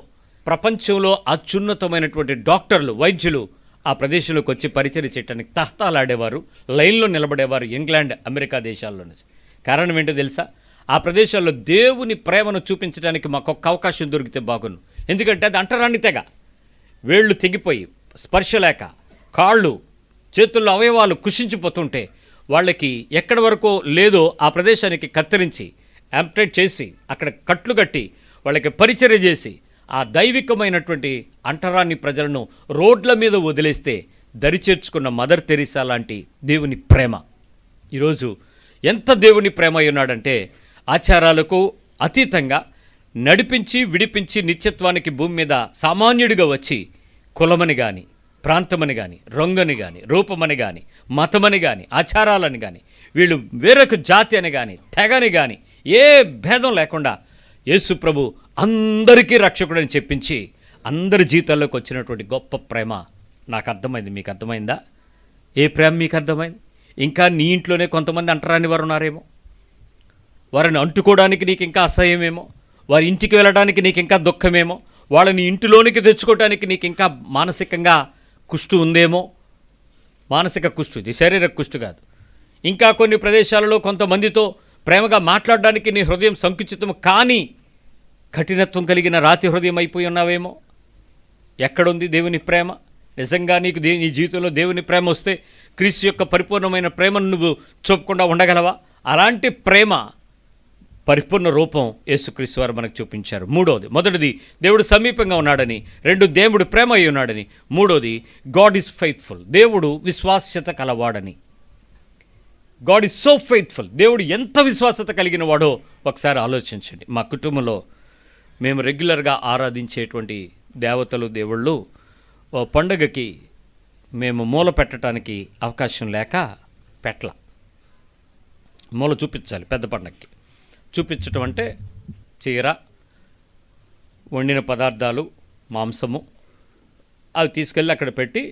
ప్రపంచంలో అత్యున్నతమైనటువంటి డాక్టర్లు, వైద్యులు ఆ ప్రదేశంలోకి వచ్చి పరిచయం చేయడానికి తహతాలాడేవారు, లైన్లో నిలబడేవారు ఇంగ్లాండ్, అమెరికా దేశాల్లో నుంచి. కారణం ఏంటో తెలుసా? ఆ ప్రదేశాల్లో దేవుని ప్రేమను చూపించడానికి మాకు ఒక అవకాశం దొరికితే బాగుండు. ఎందుకంటే అది అంటరాని తెగ. వేళ్ళు తెగిపోయి, స్పర్శ లేక, కాళ్ళు చేతుల్లో అవయవాలు కుషించిపోతుంటే వాళ్ళకి ఎక్కడి వరకు లేదో ఆ ప్రదేశానికి కత్తిరించి యాంప్టేట్ చేసి అక్కడ కట్లు కట్టి వాళ్ళకి పరిచర్య చేసి ఆ దైవికమైనటువంటి అంటరాని ప్రజలను రోడ్ల మీద వదిలేస్తే దరిచేర్చుకున్న మదర్ తెరీసా లాంటి దేవుని ప్రేమ. ఈరోజు ఎంత దేవుని ప్రేమ అయి ఉన్నాడంటే ఆచారాలకు అతీతంగా నడిపించి విడిపించి నిత్యత్వానికి భూమి మీద సామాన్యుడిగా వచ్చి కులమని కానీ, ప్రాంతమని కానీ, రంగుని కానీ, రూపమని కానీ, మతమని కానీ, ఆచారాలని కానీ, వీళ్ళు వేరొక జాతి అని కానీ, తెగని కానీ ఏ భేదం లేకుండా యేసు ప్రభు అందరికీ రక్షకుడని చెప్పించి అందరి జీవితాల్లోకి వచ్చినటువంటి గొప్ప ప్రేమ నాకు అర్థమైంది. మీకు అర్థమైందా? ఏ ప్రేమ మీకు అర్థమైంది? ఇంకా నీ ఇంట్లోనే కొంతమంది అంటరాని వారు ఉన్నారేమో, వారిని అంటుకోవడానికి నీకు ఇంకా అసహ్యమేమో, వారి ఇంటికి వెళ్ళడానికి నీకు ఇంకా దుఃఖమేమో, వాళ్ళని ఇంటిలోనికి తెచ్చుకోవడానికి నీకు ఇంకా మానసికంగా కుష్టు ఉందేమో. మానసిక కుష్టు, ఇది శారీరక కుష్టు కాదు. ఇంకా కొన్ని ప్రదేశాలలో కొంతమందితో ప్రేమగా మాట్లాడడానికి నీ హృదయం సంకుచితం కానీ కఠినత్వం కలిగిన రాతి హృదయం అయిపోయి ఉన్నావేమో. ఎక్కడుంది దేవుని ప్రేమ? నిజంగా నీకు నీ జీవితంలో దేవుని ప్రేమ వస్తే క్రీస్తు యొక్క పరిపూర్ణమైన ప్రేమను నువ్వు చూపకుండా ఉండగలవా? అలాంటి ప్రేమ పరిపూర్ణ రూపం యేసుక్రీస్తు వారు మనకు చూపించారు. మొదటిది దేవుడు సమీపంగా ఉన్నాడని, రెండు దేవుడు ప్రేమ అయి ఉన్నాడని, మూడోది గాడ్ ఈజ్ ఫెయిత్ఫుల్, దేవుడు విశ్వాస్యత కలవాడని. గాడ్ ఈజ్ సో ఫెయిత్ఫుల్, దేవుడు ఎంత విశ్వాసత కలిగిన వాడో ఒకసారి ఆలోచించండి. మా కుటుంబంలో మేము రెగ్యులర్గా ఆరాధించేటువంటి దేవతలు, దేవుళ్ళు పండుగకి మేము మూల పెట్టడానికి అవకాశం లేక మూల చూపించాలి. పెద్ద పండగకి చూపించటం అంటే చీర, వండిన పదార్థాలు, మాంసము అవి తీసుకెళ్ళి అక్కడ పెట్టి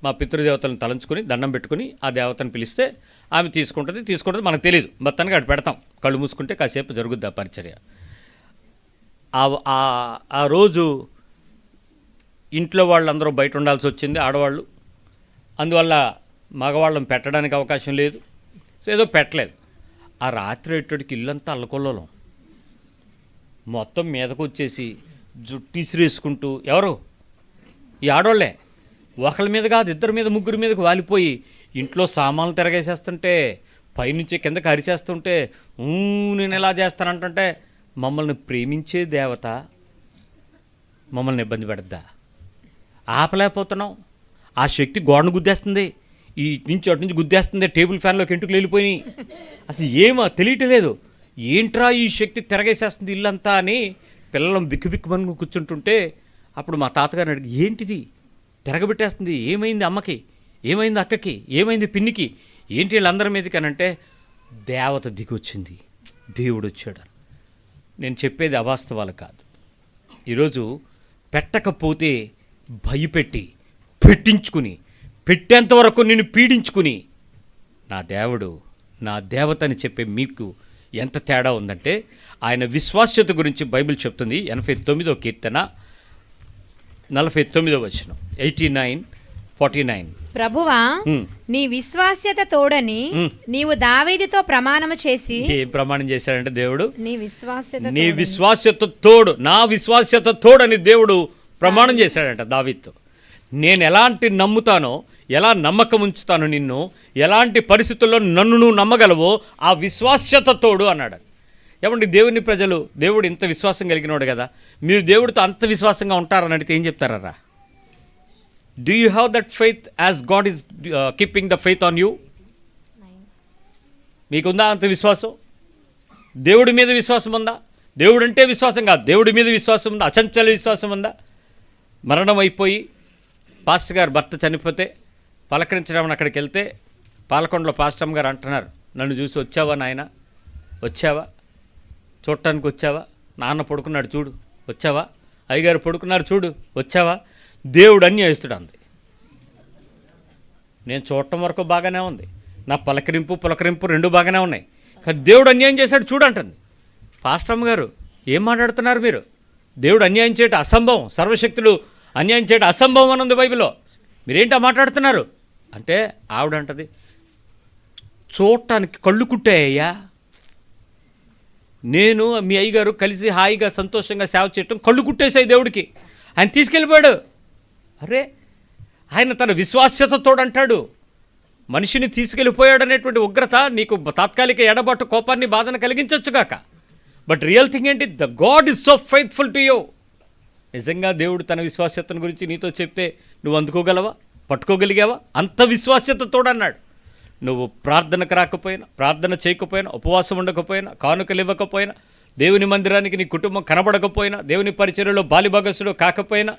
మా పితృదేవతలను తలంచుకొని దండం పెట్టుకుని ఆ దేవతను పిలిస్తే ఆమె తీసుకుంటుంది మనకు తెలియదు. మొత్తానికి అక్కడ పెడతాం. కళ్ళు మూసుకుంటే కాసేపు జరుగుద్ది ఆ పరిచర్య. ఆ రోజు ఇంట్లో వాళ్ళందరూ బయట ఉండాల్సి వచ్చింది, ఆడవాళ్ళు. అందువల్ల మగవాళ్ళని పెట్టడానికి అవకాశం లేదు. సో ఏదో పెట్టలేదు. ఆ రాత్రి ఎట్టడికి ఇల్లంతా అల్లకొల్లోలం, మొత్తం మీదకు వచ్చేసి జుట్టు ఇసిరేసుకుంటూ, ఎవరు ఈ ఆడవాళ్ళే, ఒకళ్ళ మీద కాదు ఇద్దరి మీద ముగ్గురి మీదకు వాలిపోయి ఇంట్లో సామాన్లు తిరగేసేస్తుంటే, పైనుంచి కిందకి అరిచేస్తుంటే, నేను ఎలా చేస్తానంటుంటే, మమ్మల్ని ప్రేమించే దేవత మమ్మల్ని ఇబ్బంది పెడద్దా? ఆపలేకపోతున్నాం. ఆ శక్తి గోడను గుద్దేస్తుంది, ఈ నుంచి అటు నుంచి గుద్దేస్తుంది, టేబుల్ ఫ్యాన్లోకి ఎంటుకు వెళ్ళిపోయినాయి. అసలు ఏమో తెలియట్లేదు, ఏంట్రా ఈ శక్తి తిరగేసేస్తుంది ఇల్లంతా అని పిల్లలను బిక్కుబిక్కుమని కూర్చుంటుంటే అప్పుడు మా తాతగారిని అడిగి, ఏంటిది తిరగబెట్టేస్తుంది, ఏమైంది అమ్మకి, ఏమైంది అక్కకి, ఏమైంది పిన్నికి, ఏంటి వీళ్ళందరి మీదకి అని అంటే, దేవత దిగొచ్చింది, దేవుడు వచ్చాడు. నేను చెప్పేది అవాస్తవాలు కాదు. ఈరోజు పెట్టకపోతే భయపెట్టి పెట్టించుకుని పెట్టేంతవరకు నేను పీడించుకుని నా దేవుడు నా దేవత అని చెప్పే మీకు ఎంత తేడా ఉందంటే, ఆయన విశ్వాస్యత గురించి బైబిల్ చెప్తుంది. 89వ కీర్తన 49వ వచనం, 89:49. ప్రభువా, నీ విశ్వాస్యత తోడని నీవు దావీదుతో ప్రమాణము చేసి. ఏం ప్రమాణం చేశాడంటే దేవుడు? నీ విశ్వాస్యత తోడు, నా విశ్వాస్యత తోడని దేవుడు ప్రమాణం చేశాడంట దావీదుతో. నేను ఎలాంటి నమ్ముతానో, ఎలా నమ్మకం ఉంచుతాను నిన్ను, ఎలాంటి పరిస్థితుల్లో నన్ను నువ్వు నమ్మగలవో ఆ విశ్వాస్యత తోడు అన్నాడు. ఏమండి దేవుని ప్రజలు, దేవుడు ఇంత విశ్వాసం కలిగినవాడు కదా, మీరు దేవుడితో అంత విశ్వాసంగా ఉంటారని అడిగితే ఏం చెప్తారా? Do you have that faith as God is keeping the faith on you? మీకుందా అంత విశ్వాసం? దేవుడి మీద విశ్వాసం ఉందా? దేవుడు అంటే విశ్వాసం కాదు, దేవుడి మీద విశ్వాసం ఉందా? అచంచల విశ్వాసం ఉందా? మరణం అయిపోయి పాస్టర్ గారు భర్త చనిపోతే పలకరించడం అక్కడికి వెళ్తే పాలకొండలో పాస్టర్ గారు అంటున్నారు, నన్ను చూసి వచ్చావా నాయన, వచ్చావా, చూడటానికి వచ్చావా, నాన్న పడుకున్నాడు చూడు, వచ్చావా అయ్యగారు పడుకున్నారు చూడు, వచ్చావా, దేవుడు అన్యాయస్తుడు అంది. నేను చూడటం వరకు బాగానే ఉంది, నా పులకరింపు రెండు బాగానే ఉన్నాయి, కానీ దేవుడు అన్యాయం చేశాడు చూడంటుంది. పాస్టమ్ గారు ఏం మాట్లాడుతున్నారు మీరు? దేవుడు అన్యాయం చేయటం అసంభవం, సర్వశక్తులు అన్యాయం చేయటం అసంభవం అని ఉంది బైబిల్లో, మీరేంటా మాట్లాడుతున్నారు అంటే ఆవిడంటది, చూడటానికి కళ్ళు కుట్టాయ్యా, నేను మీ అయ్యగారు కలిసి హాయిగా సంతోషంగా సేవ చేయటం కళ్ళు కుట్టేసాయి దేవుడికి, ఆయన తీసుకెళ్ళిపోయాడు. అరే, ఆయన తన విశ్వాస్యతతో అంటాడు మనిషిని తీసుకెళ్ళిపోయాడు అనేటువంటి ఉగ్రత నీకు తాత్కాలిక ఎడబాటు, కోపాన్ని, బాధను కలిగించవచ్చుగాక, బట్ రియల్ థింగ్ ఏంటి? The God is so faithful to you. నిజంగా దేవుడు తన విశ్వాస్యతను గురించి నీతో చెప్తే నువ్వు అందుకోగలవా, పట్టుకోగలిగావా? అంత విశ్వాస్యతతో అన్నాడు. నువ్వు ప్రార్థనకు రాకపోయినా, ప్రార్థన చేయకపోయినా, ఉపవాసం ఉండకపోయినా, కానుకలు ఇవ్వకపోయినా, దేవుని మందిరానికి నీ కుటుంబం కనబడకపోయినా, దేవుని పరిచర్యలో బాలిభాగస్సులో కాకపోయినా,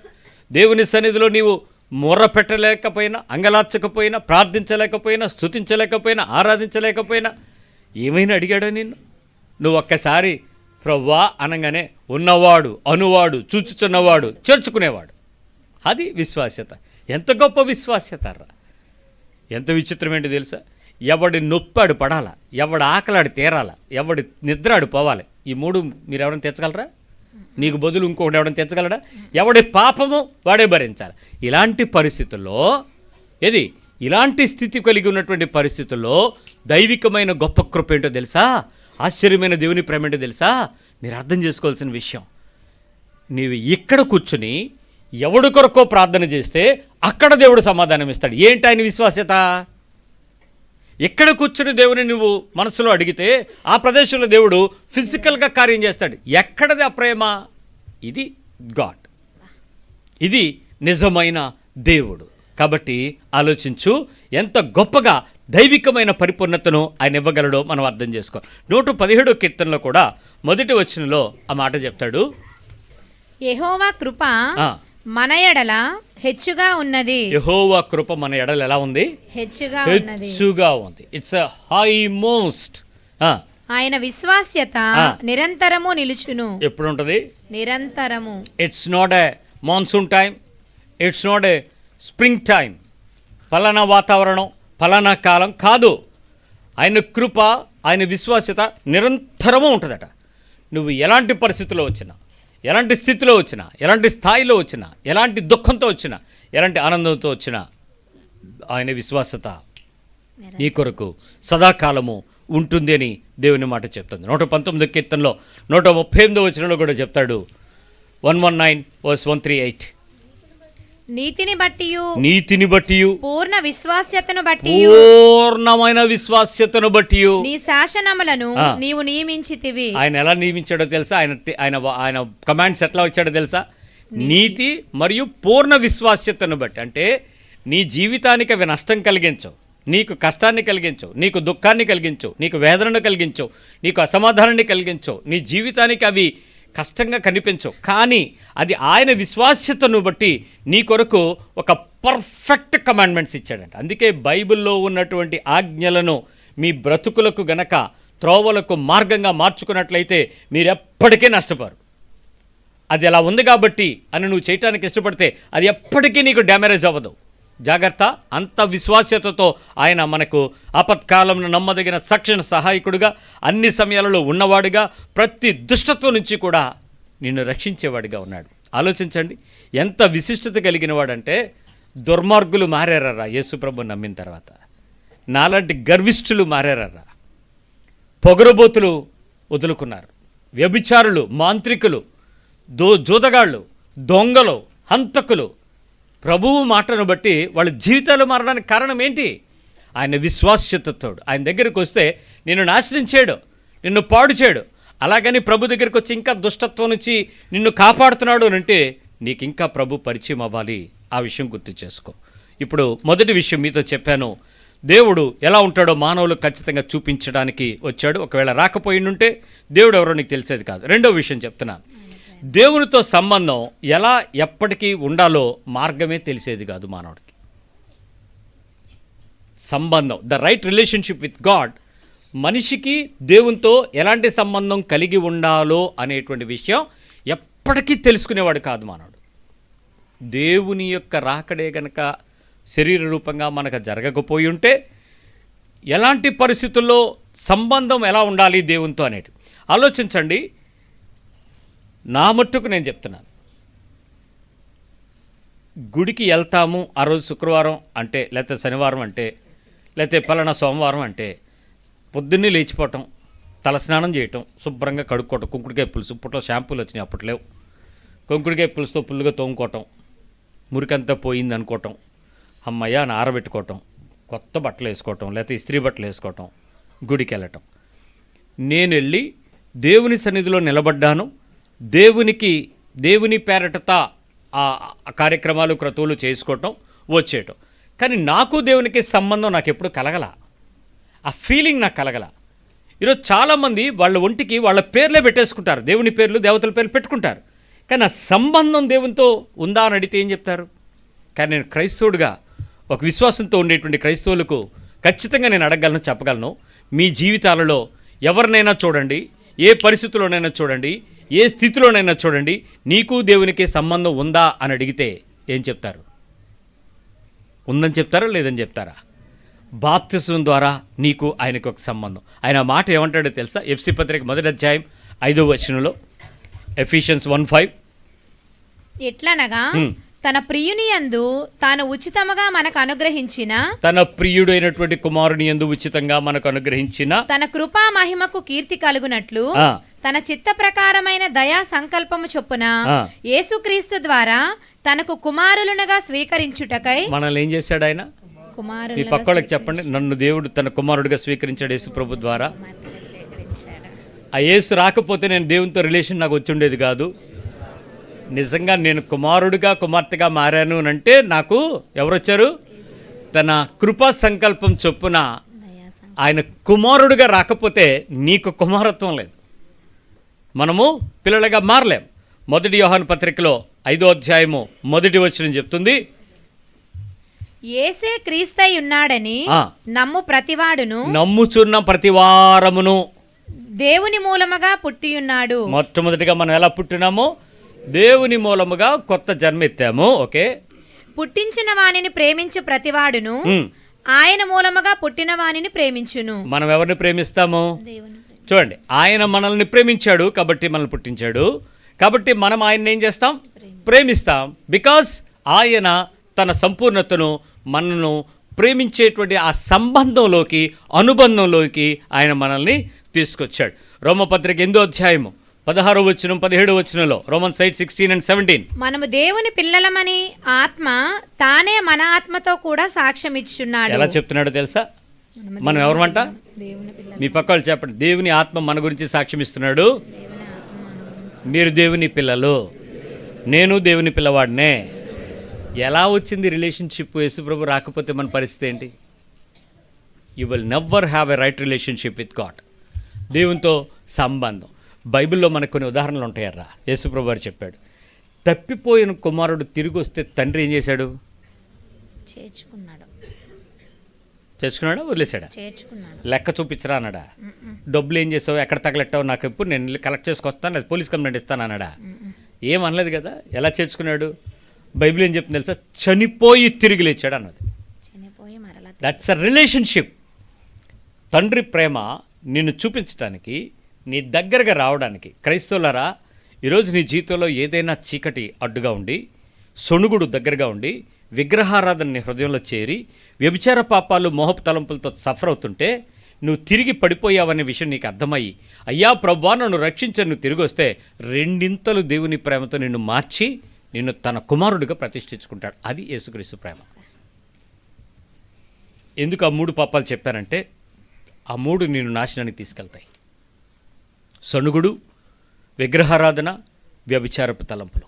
దేవుని సన్నిధిలో నీవు మొర్ర పెట్టలేకపోయినా, అంగలార్చకపోయినా, ప్రార్థించలేకపోయినా, స్తుతించలేకపోయినా, ఆరాధించలేకపోయినా, ఏమైనా అడిగాడో నిన్ను? నువ్వు ఒక్కసారి ప్రవ్వా అనగానే ఉన్నవాడు, అనువాడు, చూచుచున్నవాడు, చేర్చుకునేవాడు. అది విశ్వాస్యత. ఎంత గొప్ప విశ్వాస్యత రా! ఎంత విచిత్రమేంటి తెలుసా? ఎవడి నొప్పాడు పడాలా, ఎవడి ఆకలాడి తీరాలా, ఎవడి నిద్రాడు పోవాలి. ఈ మూడు మీరు ఎవరైనా తెచ్చగలరా? నీకు బదులు ఇంకొకటి ఎవడని తెచ్చగలడా? ఎవడి పాపము వాడే భరించాలి. ఇలాంటి పరిస్థితుల్లో ఇలాంటి స్థితి కలిగి ఉన్నటువంటి పరిస్థితుల్లో దైవికమైన గొప్ప కృప ఏంటో తెలుసా? ఆశ్చర్యమైన దేవుని ప్రేమ ఏంటో తెలుసా? మీరు అర్థం చేసుకోవాల్సిన విషయం, నీవు ఇక్కడ కూర్చుని ఎవడి కొరకో ప్రార్థన చేస్తే అక్కడ దేవుడు సమాధానం ఇస్తాడు. ఏంటి ఆయన విశ్వాస్యత? ఎక్కడ కూర్చుని దేవుని నువ్వు మనసులో అడిగితే ఆ ప్రదేశంలో దేవుడు ఫిజికల్గా కార్యం చేస్తాడు. ఎక్కడది ఆ ప్రేమ? ఇది గాడ్, ఇది నిజమైన దేవుడు. కాబట్టి ఆలోచించు, ఎంత గొప్పగా దైవికమైన పరిపూర్ణతను ఆయన ఇవ్వగలడో మనం అర్థం చేసుకో. 117వ కీర్తనలో కూడా మొదటి వచనంలో ఆ మాట చెప్తాడు, యెహోవా కృప మన ఎడల హెచ్చుగా ఉన్నది. యెహోవా కృప మన ఎడల ఎలా ఉంది? హెచ్చుగా ఉంది. It's a high most. ఆయన విశ్వాస్యత నిరంతరము నిలుచును. ఎప్పుడు ఉంటుంది? నిరంతరము. It's not a monsoon time, it's not a spring time, ఫలానా వాతావరణం, ఫలానా కాలం కాదు. ఆయన కృప, ఆయన విశ్వాస్యత నిరంతరము ఉంటుందట. నువ్వు ఎలాంటి పరిస్థితుల్లో వచ్చినా, ఎలాంటి స్థితిలో వచ్చినా, ఎలాంటి స్థాయిలో వచ్చినా, ఎలాంటి దుఃఖంతో వచ్చినా, ఎలాంటి ఆనందంతో వచ్చినా, ఆయన విశ్వాసత నీ కొరకు సదాకాలము ఉంటుంది అని దేవుని మాట చెప్తుంది. 119వ కీర్తనలో 138వ వచనంలో కూడా చెప్తాడు, 119:138, నీతిని బట్టి పూర్ణ విశ్వాస్యతను బట్టి, పూర్ణమైన విశ్వాస్యతను బట్టి నీ శాసనములను నీవు నియమించితివి. ఆయన ఎలా నియమించాడో తెలుసా? ఆయన కమాండ్స్ ఎట్లా వచ్చాడో తెలుసా? నీతి మరియు పూర్ణ విశ్వాస్యతను బట్టి. అంటే నీ జీవితానికి అవి నష్టం కలిగించవు, నీకు కష్టాన్ని కలిగించవు, నీకు దుఃఖాన్ని కలిగించవు, నీకు వేదనను కలిగించవు, నీకు అసమాధానాన్ని కలిగించవు, నీ జీవితానికి అవి కష్టంగా కనిపించవు. కానీ అది ఆయన విశ్వాస్యతను బట్టి నీ కొరకు ఒక పర్ఫెక్ట్ కమాండ్మెంట్స్ ఇచ్చాడంట. అందుకే బైబిల్లో ఉన్నటువంటి ఆజ్ఞలను మీ బ్రతుకులకు గనక త్రోవలకు మార్గంగా మార్చుకున్నట్లయితే మీరెప్పటికీ నష్టపోరు. అది అలా ఉంది కాబట్టి అని నువ్వు చేయటానికి ఇష్టపడితే అది ఎప్పటికీ నీకు డ్యామేజ్ అవ్వదు. జాగ్రత్త. అంత విశ్వాస్యతతో ఆయన మనకు ఆపత్కాలంలో నమ్మదగిన తక్షణ సహాయకుడుగా, అన్ని సమయాలలో ఉన్నవాడుగా, ప్రతి దుష్టత్వం నుంచి కూడా నిన్ను రక్షించేవాడిగా ఉన్నాడు. ఆలోచించండి, ఎంత విశిష్టత కలిగిన వాడంటే, దుర్మార్గులు మారారా యేసుప్రభు నమ్మిన తర్వాత, నాలాంటి గర్విష్ఠులు మారారా, పొగరుబోతులు వదులుకున్నారు, వ్యభిచారులు, మాంత్రికులు, జూదగాళ్ళు, దొంగలు, హంతకులు, ప్రభువు మాటను బట్టి వాళ్ళ జీవితాలు మారడానికి కారణం ఏంటి? ఆయన విశ్వాస్యతతోడు. ఆయన దగ్గరికి వస్తే నిన్ను నాశనం చేయడు, నిన్ను పాడు చేయడు. అలాగని ప్రభు దగ్గరికి వచ్చి ఇంకా దుష్టత్వం నుంచి నిన్ను కాపాడుతున్నాడు అని అంటే నీకు ఇంకా ప్రభు పరిచయం అవ్వాలి. ఆ విషయం గుర్తు చేసుకో. ఇప్పుడు మొదటి విషయం మీతో చెప్పాను, దేవుడు ఎలా ఉంటాడో మానవులు ఖచ్చితంగా చూపించడానికి వచ్చాడు. ఒకవేళ రాకపోయిండుంటే దేవుడు ఎవరో నీకు తెలిసేది కాదు. రెండో విషయం చెప్తున్నాను, దేవునితో సంబంధం ఎలా ఎప్పటికీ ఉండాలో మార్గమే తెలిసేది కాదు మానవుడికి. సంబంధం, the right relationship with God, మనిషికి దేవునితో ఎలాంటి సంబంధం కలిగి ఉండాలో అనేటువంటి విషయం ఎప్పటికీ తెలుసుకునేవాడు కాదు మానవుడు. దేవుని యొక్క రాకడే గనక శరీర రూపంగా మనకు జరగకపోయి ఉంటే ఎలాంటి పరిస్థితుల్లో సంబంధం ఎలా ఉండాలి దేవునితో అనేది ఆలోచించండి. నా మట్టుకు నేను చెప్తున్నాను, గుడికి వెళ్తాము ఆ రోజు శుక్రవారం అంటే, లేకపోతే శనివారం అంటే, లేకపోతే పలానా సోమవారం అంటే పొద్దున్నే లేచిపోవటం, తలస్నానం చేయటం, శుభ్రంగా కడుక్కోవటం, కుంకుడికాయ పులుసు, ఇప్పట్లో షాంపూలు వచ్చినాయి, అప్పట్లేవు, కుంకుడికాయ పులుసుతో పుల్లుగా తోముకోవటం, మురికంతా పోయింది అనుకోవటం, అమ్మయ్య అని ఆరబెట్టుకోవటం, కొత్త బట్టలు వేసుకోవటం, లేకపోతే ఇస్త్రీ బట్టలు వేసుకోవటం, గుడికి వెళ్ళటం. నేను వెళ్ళి దేవుని సన్నిధిలో నిలబడ్డాను, దేవుని పేరటత ఆ కార్యక్రమాలు క్రతువులు చేసుకోవటం, వచ్చేయటం. కానీ నాకు దేవునికి సంబంధం నాకు ఎప్పుడు కలగల, ఆ ఫీలింగ్ నాకు కలగల. ఈరోజు చాలామంది వాళ్ళ ఒంటికి వాళ్ళ పేర్లే పెట్టేసుకుంటారు, దేవుని పేర్లు దేవతల పేర్లు పెట్టుకుంటారు, కానీ ఆ సంబంధం దేవునితో ఉందా అని అడిగితే ఏం చెప్తారు? కానీ నేను క్రైస్తవుడిగా, ఒక విశ్వాసంతో ఉండేటువంటి క్రైస్తవులకు ఖచ్చితంగా నేను అడగగలను, చెప్పగలను. మీ జీవితాలలో ఎవరినైనా చూడండి, ఏ పరిస్థితుల్లోనైనా చూడండి, ఏ స్థితిలోనైనా చూడండి, నీకు దేవునికి సంబంధం ఉందా అని అడిగితే ఏం చెప్తారు? ఉందని చెప్తారా, లేదని చెప్తారా? బాప్తిసం ద్వారా నీకు ఆయనకు ఒక సంబంధం. ఆయన మాట ఏమంటాడో తెలుసా? ఎఫ్సీ పత్రిక 1వ అధ్యాయం 5వ వచనంలో, ఎఫిషియన్స్ 1:5, ఎట్లనగా తన ప్రియుని యందు తాను ఉచితముగా మనకు అనుగ్రహించిన, తన ప్రియుడైనటువంటి కుమారుని యందు ఉచితంగా మనకు అనుగ్రహించిన తన కృపా మహిమకు కీర్తి కలుగునట్లు తన చిత్త ప్రకారమైన దయా సంకల్పము చొప్పున యేసుక్రీస్తు ద్వారా తనకు కుమారులునగా స్వీకరించుటకై మనల్ని ఏం చేశాడు ఆయన? మీ పక్కలకు చెప్పండి, నన్ను దేవుడు తన కుమారుడిగా స్వీకరించాడు యేసు ప్రభు ద్వారా. ఆ యేసు రాకపోతే నేను దేవునితో రిలేషన్ నాకు వచ్చి ఉండేది కాదు. నిజంగా నేను కుమారుడిగా కుమార్తెగా మారాను అంటే నాకు ఎవరు వచ్చారు? తన కృపా సంకల్పం చొప్పున ఆయన కుమారుడిగా రాకపోతే నీకు కుమారత్వం లేదు, మనము పిల్లలుగా మారలేం. 1 యోహాను పత్రికలో 5వ అధ్యాయము 1వ వచనం చెప్తుంది, యేసే క్రీస్తై ఉన్నాడని నమ్ము ప్రతివాడును, నమ్ముచున్న ప్రతివారమును దేవుని మూలముగా పుట్టియున్నాడు. మొట్టమొదటిగా మనం ఎలా పుట్టినామో దేవుని మూలముగా కొత్త జన్మ ఎత్తాము. ఓకే, పుట్టించిన వానిని ప్రేమించు ప్రతివాడును ఆయన మూలముగా పుట్టిన వానిని ప్రేమించును. మనం ఎవరిని ప్రేమిస్తాము? చూడండి, ఆయన మనల్ని ప్రేమించాడు కాబట్టి మనల్ని పుట్టించాడు, కాబట్టి మనం ఆయన్ని ఏం చేస్తాం? ప్రేమిస్తాం. బికాస్ ఆయన తన సంపూర్ణతను మనను ప్రేమించేటువంటి ఆ సంబంధంలోకి, అనుబంధంలోకి ఆయన మనల్ని తీసుకొచ్చాడు. రోమపత్రిక 8వ అధ్యాయము 16వ వచనం 17వ వచనంలో, రోమన్స్ 8:16 and 17, మనము దేవుని పిల్లలమని ఆత్మ తానే మన ఆత్మతో కూడా సాక్ష్యం ఇచ్చున్నాడు. ఎలా చెప్తున్నాడో తెలుసా? మనం ఎవరమంట? మీ పక్క వాళ్ళు చెప్పండి, దేవుని ఆత్మ మన గురించి సాక్ష్యం ఇస్తున్నాడు. మీరు దేవుని పిల్లలు, నేను దేవుని పిల్లవాడినే. ఎలా వచ్చింది రిలేషన్షిప్? యేసుప్రభు రాకపోతే మన పరిస్థితి ఏంటి? You will never have a right relationship with God. దేవునితో సంబంధం. బైబిల్లో మనకు కొన్ని ఉదాహరణలు ఉంటాయర్రా. యేసుప్రభు వారు చెప్పాడు, తప్పిపోయిన కుమారుడు తిరిగి వస్తే తండ్రి ఏం చేశాడు? చేర్చుకున్నాడా, వదిలేశాడా? లెక్క చూపించరా అన్నాడా? డబ్బులు ఏం చేసావు, ఎక్కడ తగలెట్టావు, నాకు ఎప్పుడు నేను కలెక్ట్ చేసుకొస్తాను, అది పోలీస్ కంప్లైంట్ ఇస్తాను అన్నాడా? ఏమనలేదు కదా. ఎలా చేర్చుకున్నాడు? బైబిల్ ఏం చెప్తుంది తెలుసా? చనిపోయి తిరిగి లేచాడు అన్నది. That's a relationship. తండ్రి ప్రేమ నిన్ను చూపించడానికి, నీ దగ్గరగా రావడానికి. క్రైస్తవులారా, ఈరోజు నీ జీవితంలో ఏదైనా చీకటి అడ్డుగా ఉండి, సొణుగుడు దగ్గరగా ఉండి, విగ్రహారాధన నీ హృదయంలో చేరి, వ్యభిచార పాపాలు మోహపు తలంపులతో సఫర్ అవుతుంటే, నువ్వు తిరిగి పడిపోయావనే విషయం నీకు అర్థమయ్యి, అయ్యా ప్రభువా నన్ను రక్షించని నువ్వు తిరిగి వస్తే, రెండింతలు దేవుని ప్రేమతో నిన్ను మార్చి నిన్ను తన కుమారుడిగా ప్రతిష్ఠించుకుంటాడు. అది యేసుక్రీస్తు ప్రేమ. ఎందుకు ఆ 3 పాపాలు చెప్పానంటే, ఆ 3 నిన్ను నాశనానికి తీసుకెళ్తాయి. సణుగుడు, విగ్రహారాధన, వ్యభిచారపు తలంపులు.